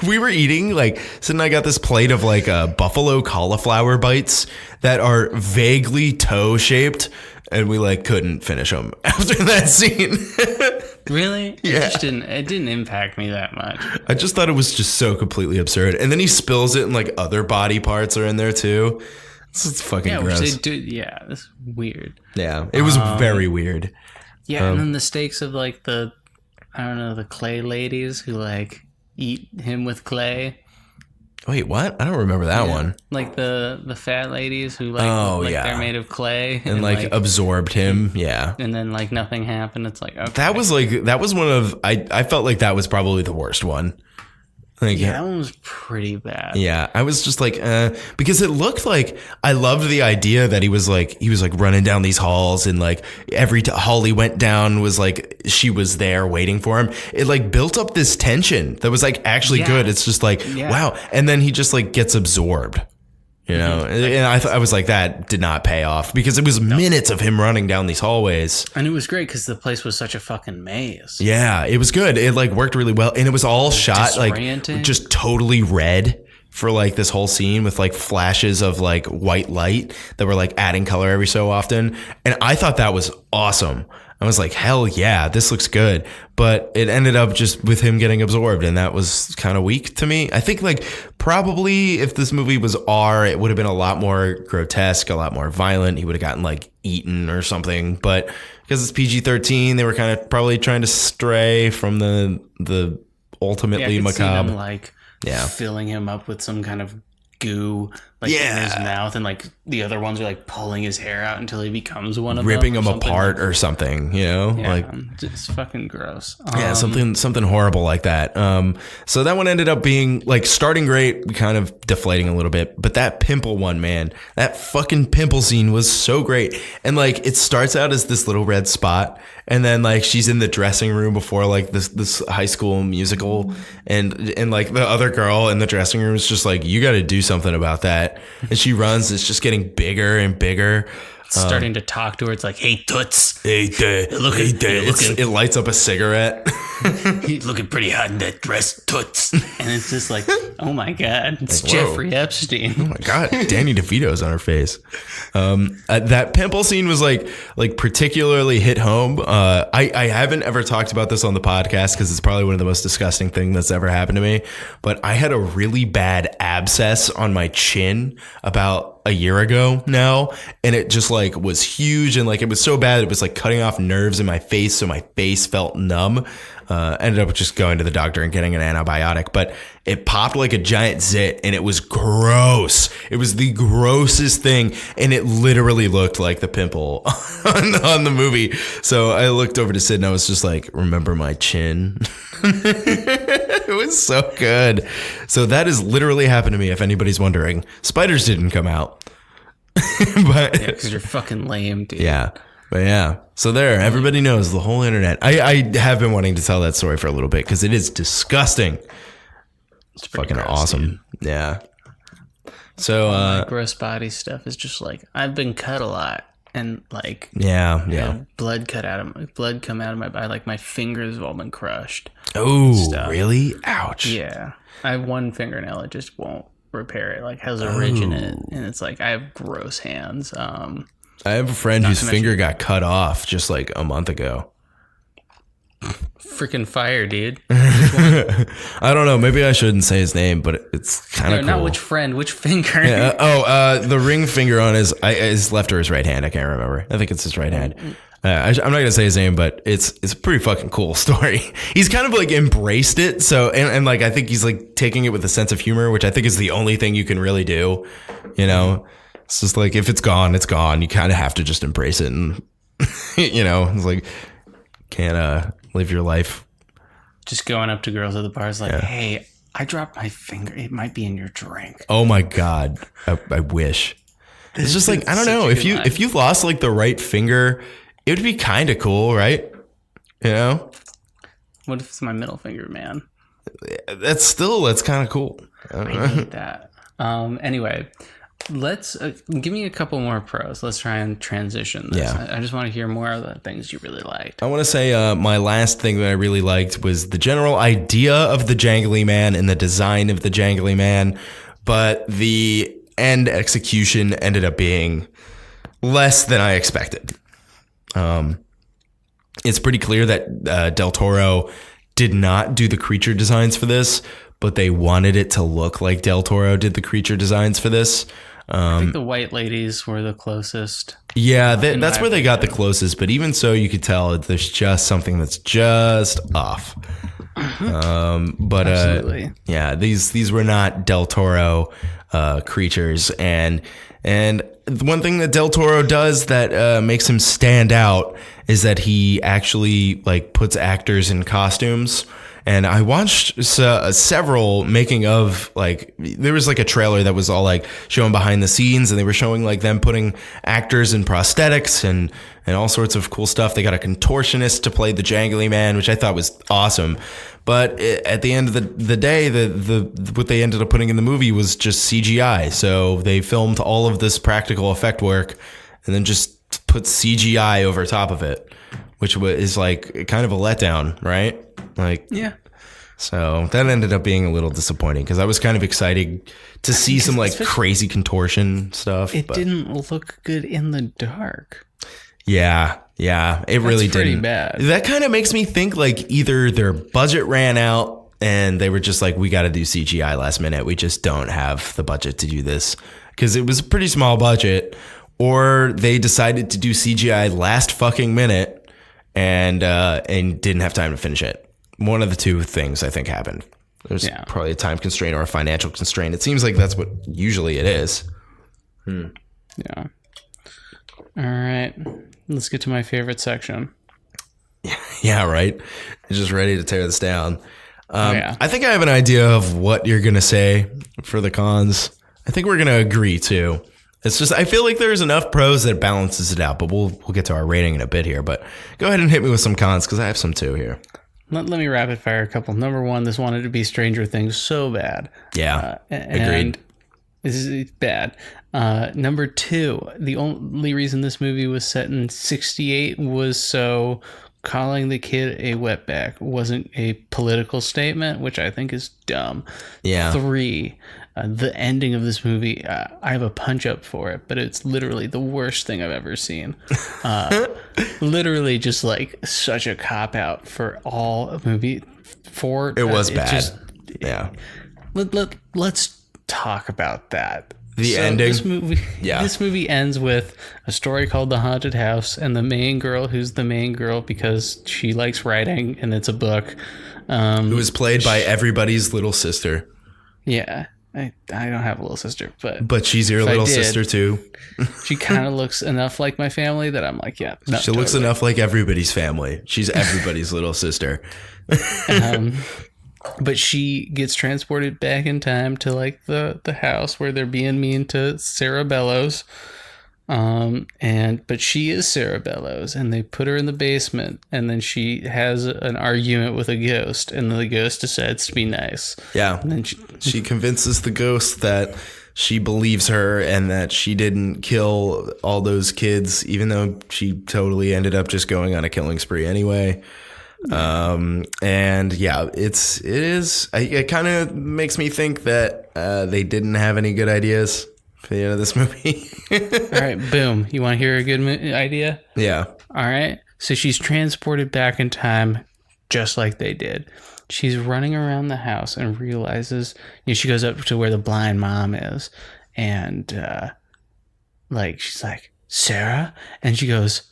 we were eating Sid and I got this plate of buffalo cauliflower bites that are vaguely toe shaped. And we couldn't finish them after that scene. Really? Yeah. It didn't impact me that much. I just thought it was just so completely absurd. And then he spills it and other body parts are in there too. It's fucking gross. It's weird. Yeah, it was very weird. Yeah, and then the stakes of the clay ladies who eat him with clay. Wait, what? I don't remember that one. Like the fat ladies who they're made of clay and absorbed him. Yeah. And then nothing happened. It's like, okay. That was one of I felt like that was probably the worst one. That one was pretty bad. Yeah, I was just because it looked like I loved the idea that he was running down these halls and every hall he went down was she was there waiting for him. It built up this tension that was actually good. It's just wow, and then he just gets absorbed. And I was that did not pay off because it was minutes of him running down these hallways. And it was great because the place was such a fucking maze. Yeah, it was good. It worked really well. And it was all shot just totally red. for like this whole scene with like flashes of like white light that were like adding color every so often. And I thought that was awesome. I was like, hell yeah, this looks good. But it ended up just with him getting absorbed, and that was kind of weak to me. I think like probably if this movie was R, it would have been a lot more grotesque, a lot more violent. He would have gotten like eaten or something. But because it's PG-13, they were kind of probably trying to stray from the ultimately macabre. Him, like filling him up with some kind of goo in his mouth, and like the other ones are like pulling his hair out until he becomes one of them, ripping him apart or something, like it's fucking gross. Something horrible like that. So that one ended up being like starting great, kind of deflating a little bit, but that pimple one, man, that fucking pimple scene was so great. And like it starts out as this little red spot, and then like she's in the dressing room before like this high school musical, and like the other girl in the dressing room is just like, you got to do something about that. And she runs, it's just getting bigger and bigger. Starting to talk to her. It's like, hey, Toots. Hey, it lights up a cigarette. He's looking pretty hot in that dress, Toots. And it's just like, oh my God, it's like, Jeffrey Epstein. Oh my God, Danny DeVito's on her face. That pimple scene was like particularly hit home. I haven't ever talked about this on the podcast because it's probably one of the most disgusting things that's ever happened to me. But I had a really bad abscess on my chin about a year ago now, and it just like was huge, and like it was so bad it was like cutting off nerves in my face, so my face felt numb. Ended up just going to the doctor and getting an antibiotic, but it popped like a giant zit, and it was gross. It was the grossest thing, and it literally looked like the pimple on the movie. So I looked over to Sid and I was just like, remember my chin? It was so good. So that has literally happened to me, if anybody's wondering. Spiders didn't come out. But because you're fucking lame, dude. Yeah. But yeah, so there, everybody knows, the whole internet. I have been wanting to tell that story for a little bit because it is disgusting. It's fucking gross, awesome. Dude. Yeah. So gross body stuff is just like, I've been cut a lot, and like blood come out of my body, like my fingers have all been crushed. Oh, really? Ouch. Yeah, I have one fingernail, it just won't repair it. Like has a ridge in it, and it's like I have gross hands. I have a friend whose finger got cut off just like a month ago. Freaking fire, dude. I don't know. Maybe I shouldn't say his name, but it's kind of cool. Not which friend, which finger. Yeah. The ring finger on his left or his right hand. I can't remember. I think it's his right hand. I'm not going to say his name, but it's a pretty fucking cool story. He's kind of like embraced it. So, and like, I think he's like taking it with a sense of humor, which I think is the only thing you can really do, you know? It's just like, if it's gone, it's gone. You kind of have to just embrace it. And, it's like, can't live your life. Just going up to girls at the bar is like, hey, I dropped my finger. It might be in your drink. Oh my God. I wish. It's just like, I don't know. If you lost like the right finger, it would be kind of cool, right? You know? What if it's my middle finger, man? That's kind of cool. I hate that. Anyway. Let's give me a couple more pros. Let's try and transition this. Yeah. I just want to hear more of the things you really liked. I want to say my last thing that I really liked was the general idea of the Jangly Man and the design of the Jangly Man, but the end execution ended up being less than I expected. It's pretty clear that Del Toro did not do the creature designs for this, but they wanted it to look like Del Toro did the creature designs for this. I think the white ladies were the closest. Yeah, that's where they got the closest. But even so, you could tell there's just something that's just off. But absolutely. Yeah, these were not Del Toro creatures. And one thing that Del Toro does that makes him stand out is that he actually like puts actors in costumes. And I watched several making of, like, there was like a trailer that was all like showing behind the scenes, and they were showing like them putting actors in prosthetics and all sorts of cool stuff. They got a contortionist to play the Jangly Man, which I thought was awesome. But at the end of the day, the what they ended up putting in the movie was just CGI. So they filmed all of this practical effect work and then just put CGI over top of it, which is like kind of a letdown, right? Like, yeah. So that ended up being a little disappointing because I was kind of excited to see some like crazy contortion stuff. It didn't look good in the dark. Yeah, it really didn't. Pretty bad. That kind of makes me think like either their budget ran out and they were just like, we got to do CGI last minute. We just don't have the budget to do this because it was a pretty small budget, or they decided to do CGI last fucking minute and didn't have time to finish it. One of the two things I think happened. There's probably a time constraint or a financial constraint. It seems like that's what usually it is. Yeah. All right. Let's get to my favorite section. Yeah, right. I'm just ready to tear this down. Yeah. I think I have an idea of what you're going to say for the cons. I think we're going to agree too. It's just, I feel like there's enough pros that balances it out, but we'll get to our rating in a bit here. But go ahead and hit me with some cons because I have some too here. Let me rapid fire a couple. Number one, this wanted to be Stranger Things so bad. Yeah, agreed. This is bad. Number two, the only reason this movie was set in 1968 was so calling the kid a wetback wasn't a political statement, which I think is dumb. Yeah. Three, the ending of this movie, I have a punch up for it, but it's literally the worst thing I've ever seen. Literally just like such a cop out for all a movie. It was bad. Let's talk about that. The ending. This movie ends with a story called The Haunted House, and the main girl, who's the main girl because she likes writing and it's a book. Who was played by everybody's little sister. Yeah. I don't have a little sister, but she's your little sister too. She kind of looks enough like my family that I'm like, yeah. She looks enough like everybody's family. She's everybody's little sister. But she gets transported back in time to like the house where they're being mean to Sarah Bellows. But she is Sarah Bellows, and they put her in the basement, and then she has an argument with a ghost, and the ghost decides to be nice. Yeah. And then she convinces the ghost that she believes her and that she didn't kill all those kids, even though she totally ended up just going on a killing spree anyway. And yeah, it kind of makes me think that they didn't have any good ideas for the end of this movie. All right, boom. You want to hear a good idea? Yeah. All right. So she's transported back in time just like they did. She's running around the house and realizes, she goes up to where the blind mom is, and she's like, Sarah? And she goes,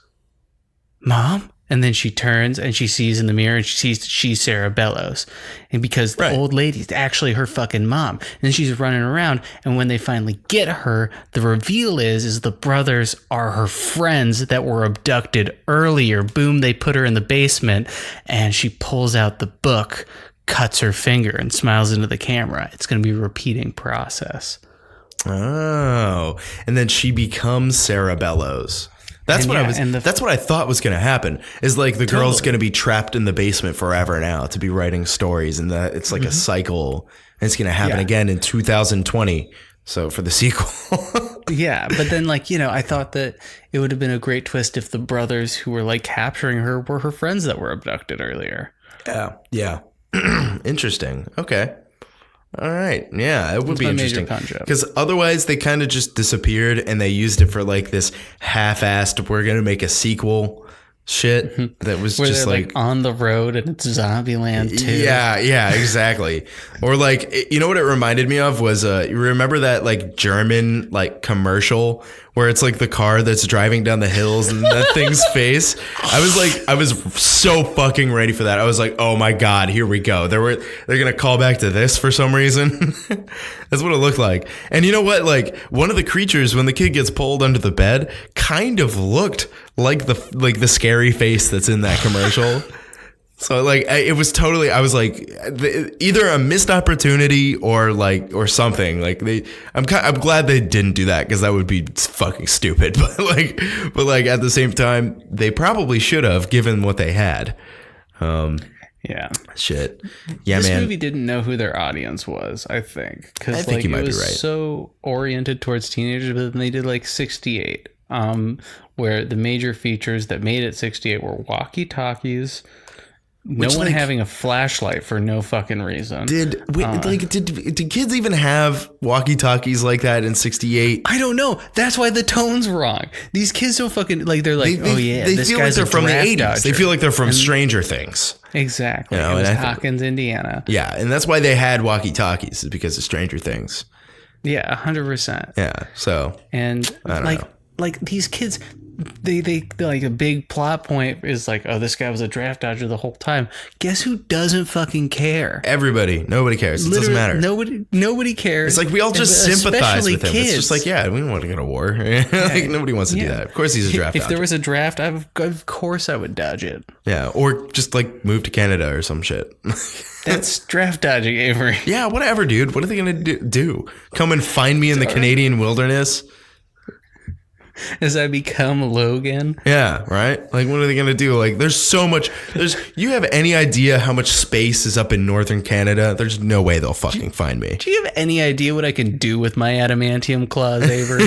Mom? And then she turns and she sees in the mirror and she sees she's Sarah Bellows. And because the old lady's actually her fucking mom. And then she's running around. And when they finally get her, the reveal is the brothers are her friends that were abducted earlier. Boom, they put her in the basement and she pulls out the book, cuts her finger and smiles into the camera. It's going to be a repeating process. Oh, and then she becomes Sarah Bellows. That's what that's what I thought was going to happen. Is like the girl's going to be trapped in the basement forever now to be writing stories, and that it's like a cycle. And it's going to happen again in 2020. So for the sequel. Yeah, but then I thought that it would have been a great twist if the brothers who were like capturing her were her friends that were abducted earlier. Yeah. Interesting. Okay. All right. Yeah, it would be interesting. Because otherwise they kind of just disappeared and they used it for like this half-assed, we're going to make a sequel shit that was just like on the road and it's Zombieland too. Yeah, exactly. Or like, you know what it reminded me of was, you remember that like German like commercial where it's like the car that's driving down the hills and that thing's face. I was so fucking ready for that. I was like, oh my God, here we go. They're going to call back to this for some reason. That's what it looked like. And you know what? Like one of the creatures, when the kid gets pulled under the bed, kind of looked like the scary face that's in that commercial. So like it was totally, I was like either a missed opportunity or something. Like I'm glad they didn't do that because that would be fucking stupid. But like at the same time, they probably should have given what they had. Yeah. Shit. Yeah, this man. This movie didn't know who their audience was, I think. I think you might be right. So oriented towards teenagers, but then they did like 68, where the major features that made it 68 were walkie-talkies, No one having a flashlight for no fucking reason. Did kids even have walkie-talkies like that in 68? I don't know. That's why the tone's wrong. These kids don't fucking like. They're like, they this feel guy's like they're from the 80s. dodger. They feel like they're from Stranger Things. Exactly. You know, it was Hawkins, Indiana. Yeah, and that's why they had walkie-talkies, is because of Stranger Things. Yeah, 100%. Yeah. So and like these kids. They like a big plot point is like, oh, this guy was a draft dodger the whole time. Guess who doesn't fucking care? Nobody cares. It doesn't matter. Nobody cares. It's like we all just sympathize with him. It's just like, yeah, we don't want to go to war. Like nobody wants to do that. Of course, he's a draft dodger. If there was a draft, of course I would dodge it. Yeah, or just like move to Canada or some shit. That's draft dodging, Avery. Yeah, whatever, dude. What are they gonna do? Come and find me in the Canadian wilderness? As I become Logan. Yeah, right? Like, what are they going to do? Like, there's so much. You have any idea how much space is up in northern Canada? There's no way they'll fucking find me. Do you have any idea what I can do with my adamantium claws, Avery?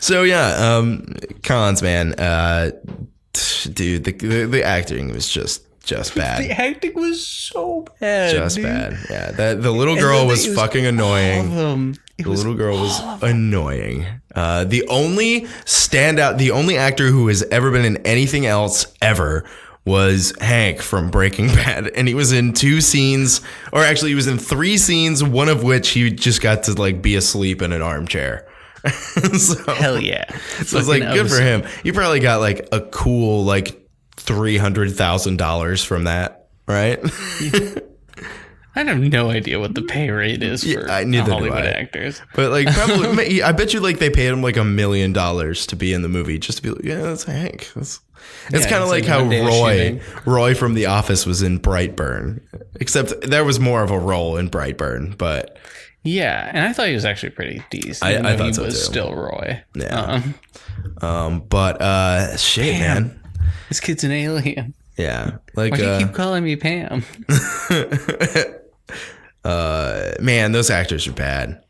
So, yeah, cons, man. Dude, the acting was just bad. The acting was so bad. Just bad. Yeah, the little girl was fucking annoying. The little girl was annoying. The only actor who has ever been in anything else ever was Hank from Breaking Bad. And he was in 2 scenes, or actually he was in 3 scenes, one of which he just got to like be asleep in an armchair. So, hell yeah. So it's like, good for him. He probably got like a cool like $300,000 from that, right? I have no idea what the pay rate is for Hollywood actors. But like, probably, I bet you like they paid him like $1 million to be in the movie, just to be like, yeah, that's Hank. It's kind of like how Roy from The Office was in Brightburn, except there was more of a role in Brightburn. But yeah, and I thought he was actually pretty decent. I thought so too. He was too. Still Roy. Yeah. But shit, Pam. man, This kid's an alien. Yeah, like why do you keep calling me Pam? Man, those actors are bad.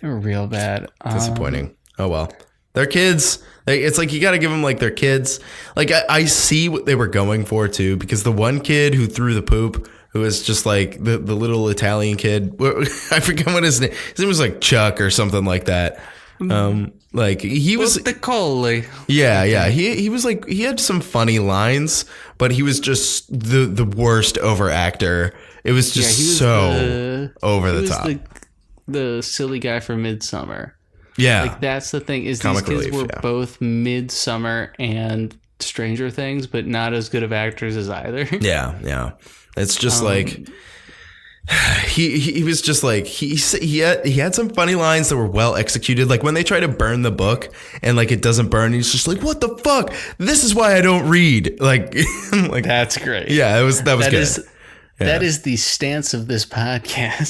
They were real bad. Disappointing. Oh well, they're kids. It's like you got to give them like they're kids. Like I see what they were going for too, because the one kid who threw the poop, who was just like the little Italian kid. I forget what his name. His name was like Chuck or something like that. Like he was the Coley. Yeah. He was like, he had some funny lines, but he was just the worst over actor. It was just over the top. The silly guy from Midsommar. Yeah. Like that's the thing is Comic these kids relief, were both Midsommar and Stranger Things, but not as good of actors as either. Yeah. It's just like he was just like he had some funny lines that were well executed. Like when they try to burn the book and like it doesn't burn, he's just like, "What the fuck? This is why I don't read." Like that's great. Yeah, that was good. That is the stance of this podcast.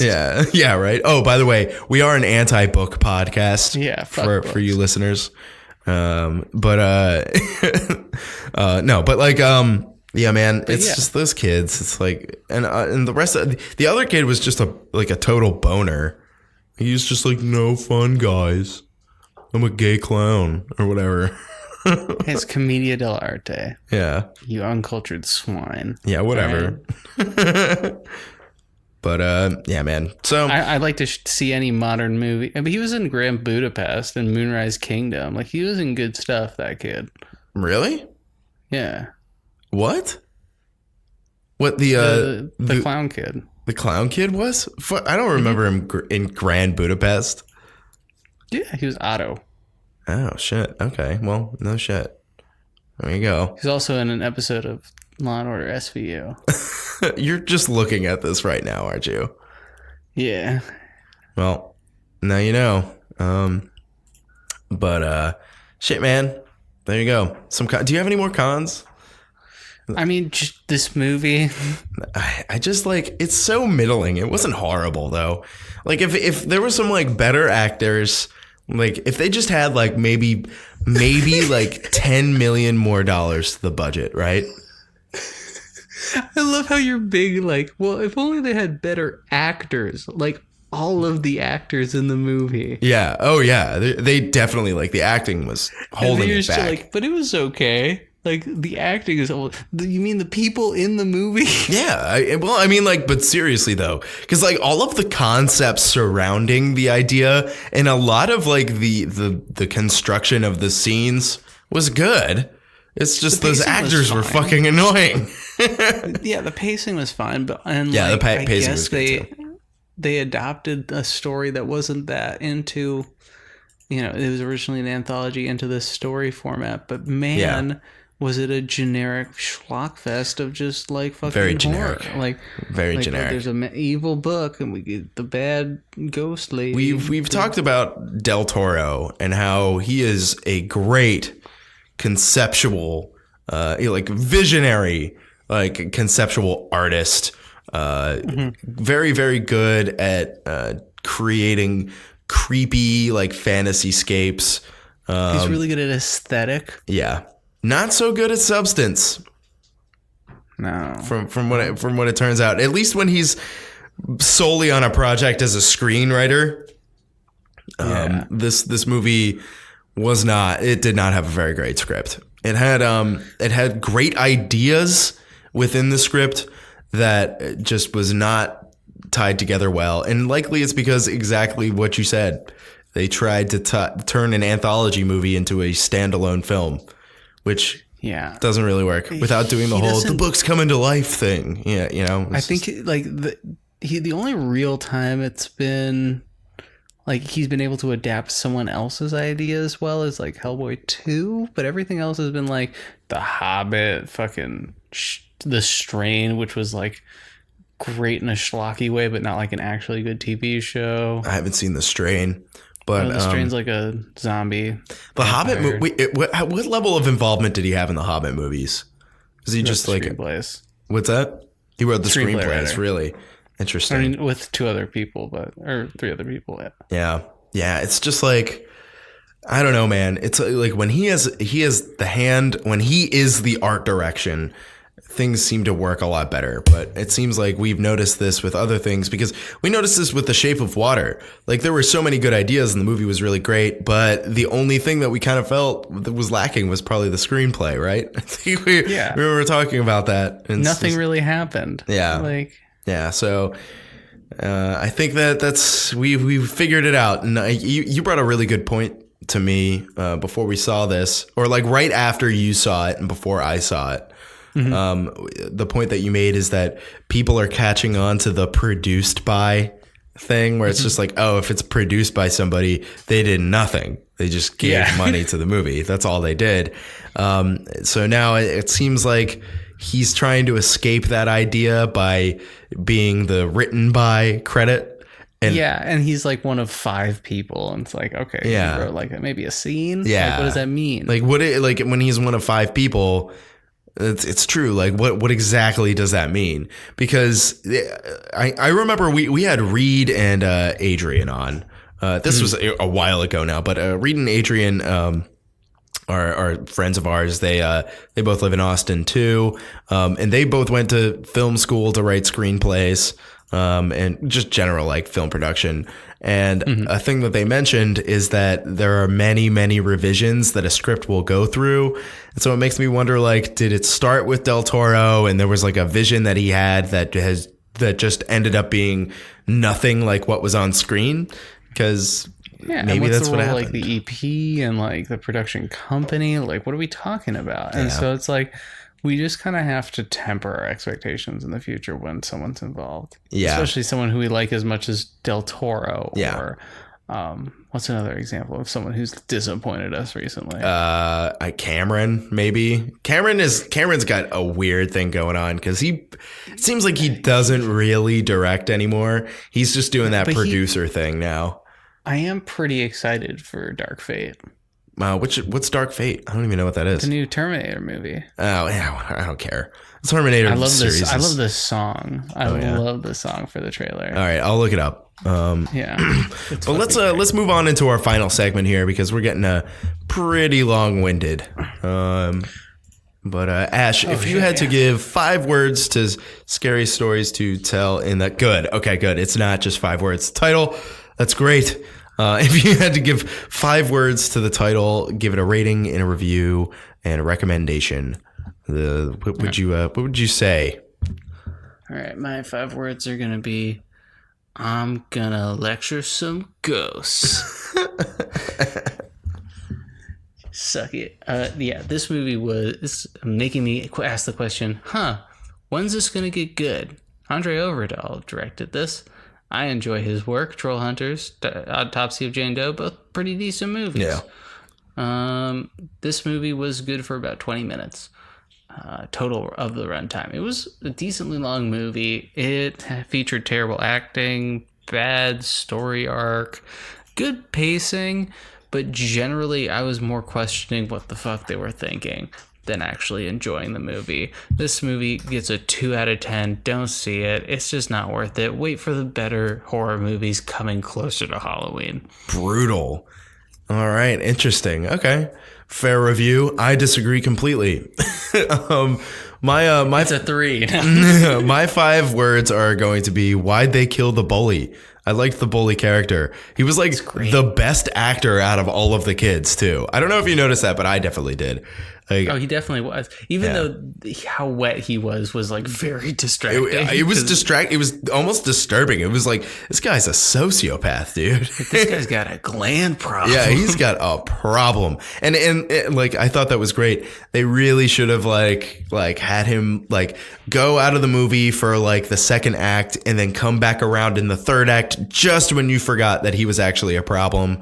Yeah, right. Oh, by the way, we are an anti-book podcast. Yeah, for you listeners. No, but like yeah, man, it's just those kids. It's like, and the rest of the other kid was just a total boner. He was just like, "No fun, guys. I'm a gay clown," or whatever. It's commedia dell'arte. Yeah. You uncultured swine. Yeah, whatever. Right? But yeah, man. So I'd like to see any modern movie. I mean, he was in Grand Budapest and Moonrise Kingdom. Like he was in good stuff. That kid. Really? Yeah. What? What the clown kid? The clown kid was? I don't remember him in Grand Budapest. Yeah, he was Otto. Oh shit. Okay. Well, no shit. There you go. He's also in an episode of Law and Order SVU. You're just looking at this right now, aren't you? Yeah. Well, now you know. But shit, man. There you go. Do you have any more cons? I mean, just this movie. I just like, it's so middling. It wasn't horrible though. Like if there were some like better actors, like if they just had like maybe like $10 million more to the budget, right? I love how you're big. Like, well, if only they had better actors, like all of the actors in the movie. Yeah. Oh yeah. They definitely, like, the acting was holding it back. Like, but it was okay. Like the acting is old. You mean the people in the movie? Yeah, well, I mean, like, but seriously though, because like all of the concepts surrounding the idea and a lot of like the construction of the scenes was good. It's just those actors were fucking annoying. Yeah, the pacing was fine, but the pacing was good too. They adopted a story that wasn't that into, it was originally an anthology into this story format, but man, was it a generic schlockfest of just like fucking very horror. Generic. Like very generic. There's an evil book and we get the bad ghost lady. We've talked about Del Toro and how he is a great conceptual, like visionary, like conceptual artist. Very, very good at creating creepy like fantasy scapes. He's really good at aesthetic. Yeah. Not so good at substance. No. From what it turns out, at least when he's solely on a project as a screenwriter, this movie did not have a very great script. It had great ideas within the script that just was not tied together well. And likely it's because exactly what you said. They tried to turn an anthology movie into a standalone film, which doesn't really work without doing the books coming to life thing. Yeah, I think like the only real time it's been like he's been able to adapt someone else's ideas well as like Hellboy 2, but everything else has been like The Hobbit, fucking The Strain, which was like great in a schlocky way, but not like an actually good TV show. I haven't seen The Strain. But The Strain's like a zombie. The Hobbit movie. What level of involvement did he have in the Hobbit movies? Is he just like screenplays? What's that? He wrote the screenplays. Really interesting. I mean, with 2 other people, or 3 other people. Yeah. It's just like I don't know, man. It's like when he has the hand, when he is the art direction, things seem to work a lot better. But it seems like we've noticed this with other things because we noticed this with The Shape of Water. Like there were so many good ideas and the movie was really great, but the only thing that we kind of felt that was lacking was probably the screenplay, right? I think we were talking about that. And nothing really happened. Yeah. So I think that's we figured it out. And you brought a really good point to me before we saw this, or like right after you saw it and before I saw it. The point that you made is that people are catching on to the produced by thing where it's just like, oh, if it's produced by somebody, they did nothing. They just gave money to the movie. That's all they did. So now it seems like he's trying to escape that idea by being the written by credit. And he's like one of 5 people, and it's like, okay, he wrote like maybe a scene. Yeah, like, what does that mean? Like like when he's one of 5 people. It's true. Like what exactly does that mean? Because I remember we had Reed and Adrian on. This was a while ago now, but Reed and Adrian are friends of ours. They both live in Austin too, and they both went to film school to write screenplays and just general like film production. And a thing that they mentioned is that there are many, many revisions that a script will go through. And so it makes me wonder, like, did it start with Del Toro and there was like a vision that he had that just ended up being nothing like what was on screen? Because maybe that's what happened. Like the EP and like the production company, like what are we talking about? And so it's like, we just kind of have to temper our expectations in the future when someone's involved. Yeah. Especially someone who we like as much as Del Toro. Or what's another example of someone who's disappointed us recently? Cameron, maybe. Cameron's got a weird thing going on because it seems like he doesn't really direct anymore. He's just doing that producer thing now. I am pretty excited for Dark Fate. What's Dark Fate? I don't even know what that is. The new Terminator movie. Oh yeah, I don't care. Terminator. I love this. I love this song. I love the song for the trailer. All right, I'll look it up. But let's move on into our final segment here because we're getting pretty long-winded. But Ash, if you had to give 5 words to scary stories to tell in that, good. It's not just 5 words. Title. That's great. If you had to give 5 words to the title, give it a rating and a review and recommendation. What would you say? All right, my 5 words are gonna be, I'm gonna lecture some ghosts. Suck it. This movie was making me ask the question, when's this gonna get good? Andre Overdahl directed this. I enjoy his work. Troll Hunters, Autopsy of Jane Doe, both pretty decent movies. Yeah. This movie was good for about 20 minutes. Total of the runtime. It was a decently long movie. It featured terrible acting, bad story arc, good pacing, but generally I was more questioning what the fuck they were thinking than actually enjoying the movie. This movie gets a 2 out of 10. Don't see it. It's just not worth it. Wait for the better horror movies coming closer to Halloween. Brutal. All right, interesting. Okay. Fair review. I disagree completely. My It's a 3. my 5 words are going to be, why'd they kill the bully? I liked the bully character. He was like the best actor out of all of the kids too. I don't know if you noticed that, but I definitely did. Like, he definitely was. Even though how wet he was like very distracting. It was distracting. It was almost disturbing. It was like, this guy's a sociopath, dude. This guy's got a gland problem. Yeah, he's got a problem. And like, I thought that was great. They really should have like had him like go out of the movie for like the second act and then come back around in the third act just when you forgot that he was actually a problem.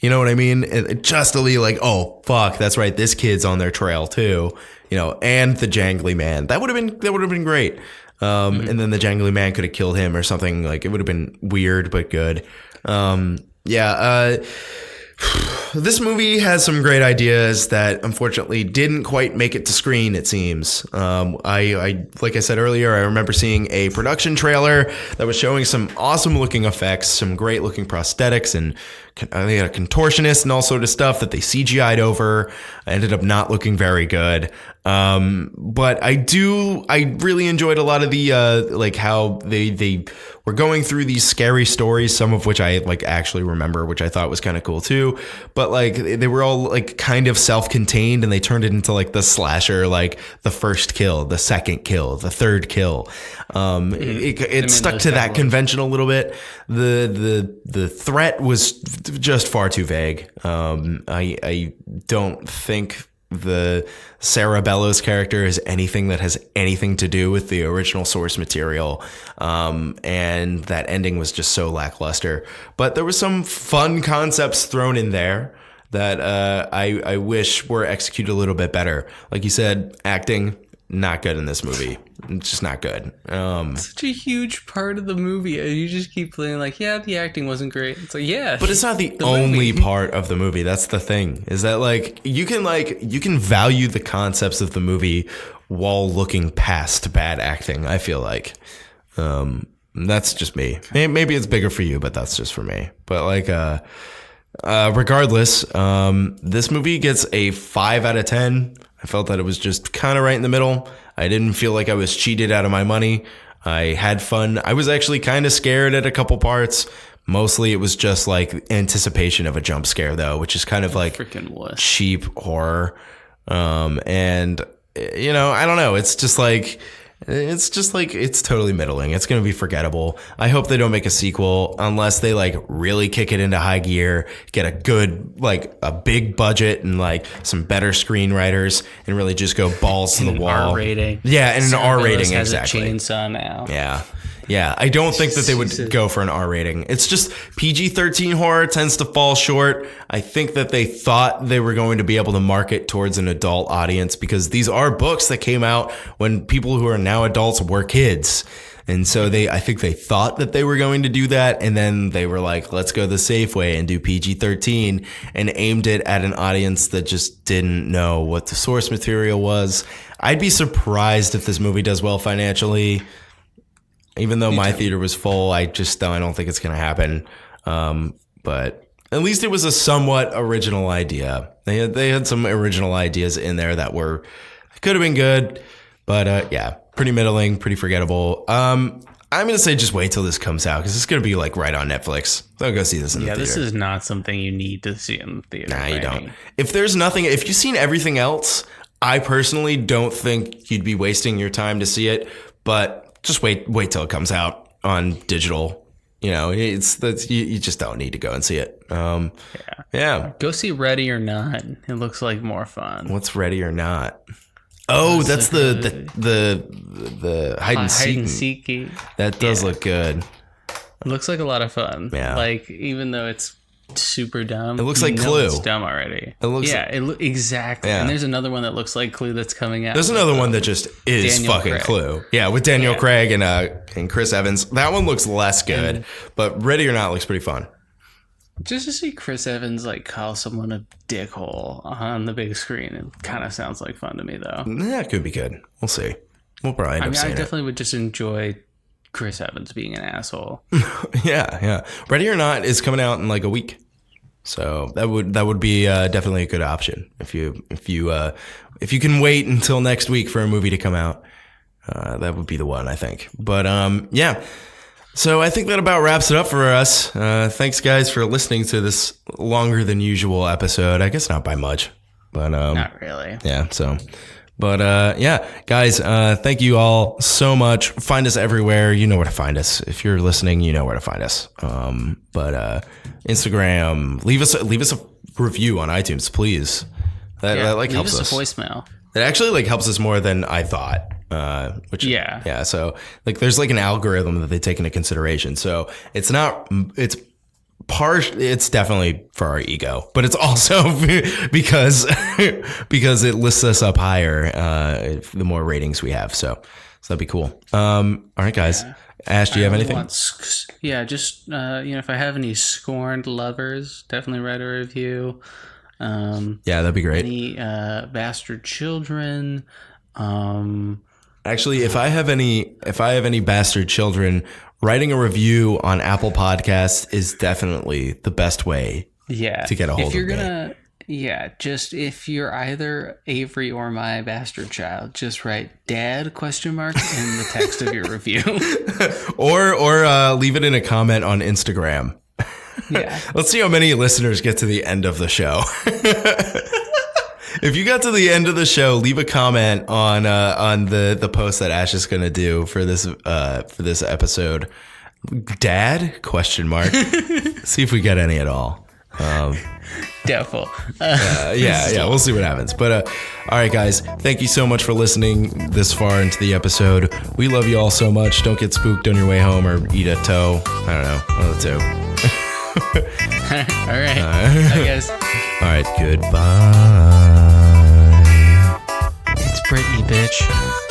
You know what I mean? Just to be like, oh fuck, that's right, this kid's on their trail too. You know, and the jangly man. That would have been great. And then the jangly man could have killed him or something. Like, it would have been weird but good. This movie has some great ideas that unfortunately didn't quite make it to screen, it seems. I like I said earlier, I remember seeing a production trailer that was showing some awesome looking effects, some great looking prosthetics, and they had a contortionist and all sort of stuff that they CGI'd over. I ended up not looking very good. But I really enjoyed a lot of the like how they were going through these scary stories, some of which I like actually remember, which I thought was kind of cool too. But like they were all like kind of self-contained, and they turned it into like the slasher, like the first kill, the second kill, the third kill. It stuck to that convention a little bit. The threat was just far too vague. I don't think the Sarah Bellows character is anything that has anything to do with the original source material. And that ending was just so lackluster. But there was some fun concepts thrown in there that I wish were executed a little bit better. Like you said, acting, not good in this movie. It's just not good. Such a huge part of the movie. You just keep playing like, the acting wasn't great. It's like, but it's not the only part of the movie. That's the thing, is that like you can value the concepts of the movie while looking past bad acting. I feel like that's just me. Maybe it's bigger for you, but that's just for me. But like regardless, this movie gets a 5 out of 10. I felt that it was just kind of right in the middle. I didn't feel like I was cheated out of my money. I had fun. I was actually kind of scared at a couple parts. Mostly it was just like anticipation of a jump scare though, which is kind of like cheap horror. And you know, I don't know. It's totally middling. It's going to be forgettable. I hope they don't make a sequel unless they like really kick it into high gear, get a good, like a big budget and like some better screenwriters and really just go balls to the wall. R rating. Yeah. And an R rating. Has exactly. A chainsaw now. Yeah. Yeah, I don't think that they would go for an R rating. It's just PG-13 horror tends to fall short. I think that they thought they were going to be able to market towards an adult audience because these are books that came out when people who are now adults were kids. And so I think they thought that they were going to do that. And then they were like, let's go the safe way and do PG-13, and aimed it at an audience that just didn't know what the source material was. I'd be surprised if this movie does well financially. Even though my theater was full, I don't think it's going to happen. But at least it was a somewhat original idea. They had some original ideas in there that could have been good. But pretty middling, pretty forgettable. I'm going to say just wait till this comes out because it's going to be like right on Netflix. Don't go see this in the theater. Yeah, this is not something you need to see in the theater. Nah, you don't. If you've seen everything else, I personally don't think you'd be wasting your time to see it, but just wait till it comes out on digital. You know, you just don't need to go and see it. Yeah. Go see Ready or Not. It looks like more fun. What's Ready or Not? Oh, that's the hide and seek. Hide and seek. That does look good. It looks like a lot of fun. Yeah. Like, even though it's super dumb. It looks like Clue. It's dumb already. It looks exactly. Yeah. And there's another one that looks like Clue that's coming out. There's another one that just is Daniel fucking Craig. Clue. Yeah, with Daniel Craig and Chris Evans. That one looks less good, but Ready or Not looks pretty fun. Just to see Chris Evans like call someone a dickhole on the big screen, it kind of sounds like fun to me, though. Yeah, it could be good. We'll see. We'll probably end up I seeing definitely would just enjoy Chris Evans being an asshole. it. Yeah. Ready or Not is coming out in like a week. So that would be definitely a good option if you can wait until next week for a movie to come out. That would be the one, I think. But yeah. So I think that about wraps it up for us. Thanks guys for listening to this longer than usual episode. I guess not by much, but Not really. yeah. So. But yeah, guys, thank you all so much. Find us everywhere. You know where to find us. If you're listening, you know where to find us. But Instagram, leave us a review on iTunes, please. That helps us. Leave us a voicemail. It actually like helps us more than I thought. Yeah. So like, there's like an algorithm that they take into consideration. So it's definitely for our ego, but it's also because it lists us up higher the more ratings we have. So that'd be cool. All right, guys. Yeah. Ash, do you have anything? If I have any scorned lovers, definitely write a review. Yeah, that'd be great. Any bastard children. Actually, if I have any bastard children, writing a review on Apple Podcasts is definitely the best way to get a hold of me. If you're either Avery or my bastard child, just write "Dad?" in the text of your review. or leave it in a comment on Instagram. Yeah. Let's see how many listeners get to the end of the show. If you got to the end of the show, leave a comment on the post that Ash is going to do for this episode. Dad? ? See if we get any at all. Doubtful. Yeah. We'll see what happens. But all right, guys. Thank you so much for listening this far into the episode. We love you all so much. Don't get spooked on your way home or eat a toe. I don't know. One of the two. All right. Bye, guys. All right. Goodbye. It's Britney, bitch.